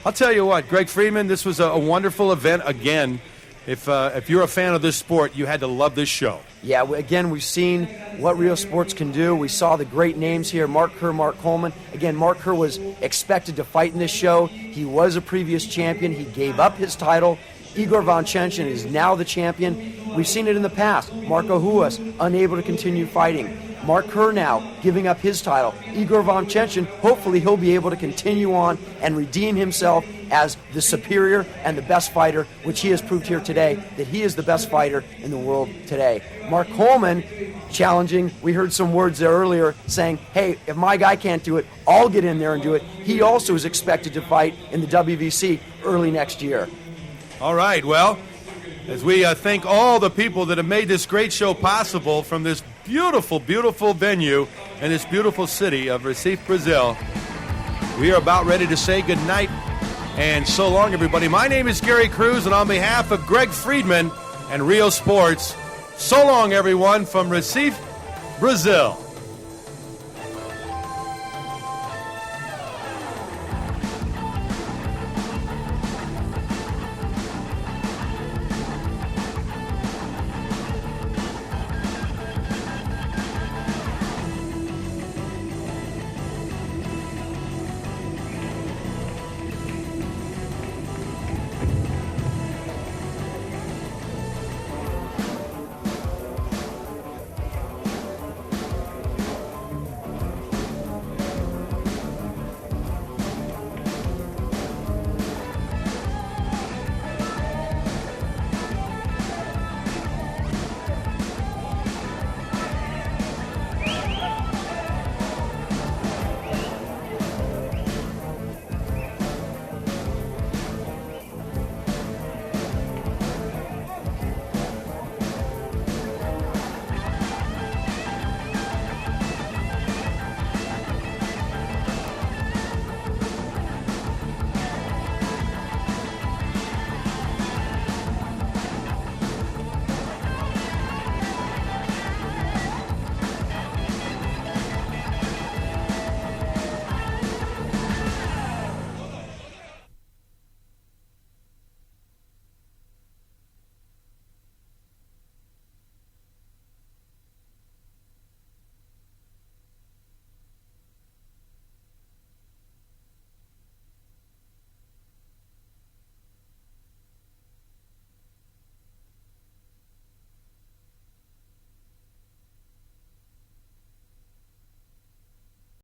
I'll tell you what, Greg Friedman, this was a wonderful event again. If you're a fan of this sport, you had to love this show. Yeah, again, we've seen what Rio Sports can do. We saw the great names here, Mark Kerr, Mark Coleman. Again, Mark Kerr was expected to fight in this show. He was a previous champion. He gave up his title. Igor VOVCHANCHYN is now the champion. We've seen it in the past. Marco Ruas, unable to continue fighting. Mark Kerr now giving up his title. Igor VOVCHANCHYN, hopefully he'll be able to continue on and redeem himself as the superior and the best fighter, which he has proved here today, that he is the best fighter in the world today. Mark Coleman challenging, we heard some words there earlier saying, hey, if my guy can't do it, I'll get in there and do it. He also is expected to fight in the WVC early next year. All right, well, as we thank all the people that have made this great show possible from this beautiful, beautiful venue in this beautiful city of Recife, Brazil, we are about ready to say goodnight and so long, everybody. My name is Gary Cruz, and on behalf of Greg Friedman and Rio Sports, so long, everyone, from Recife, Brazil.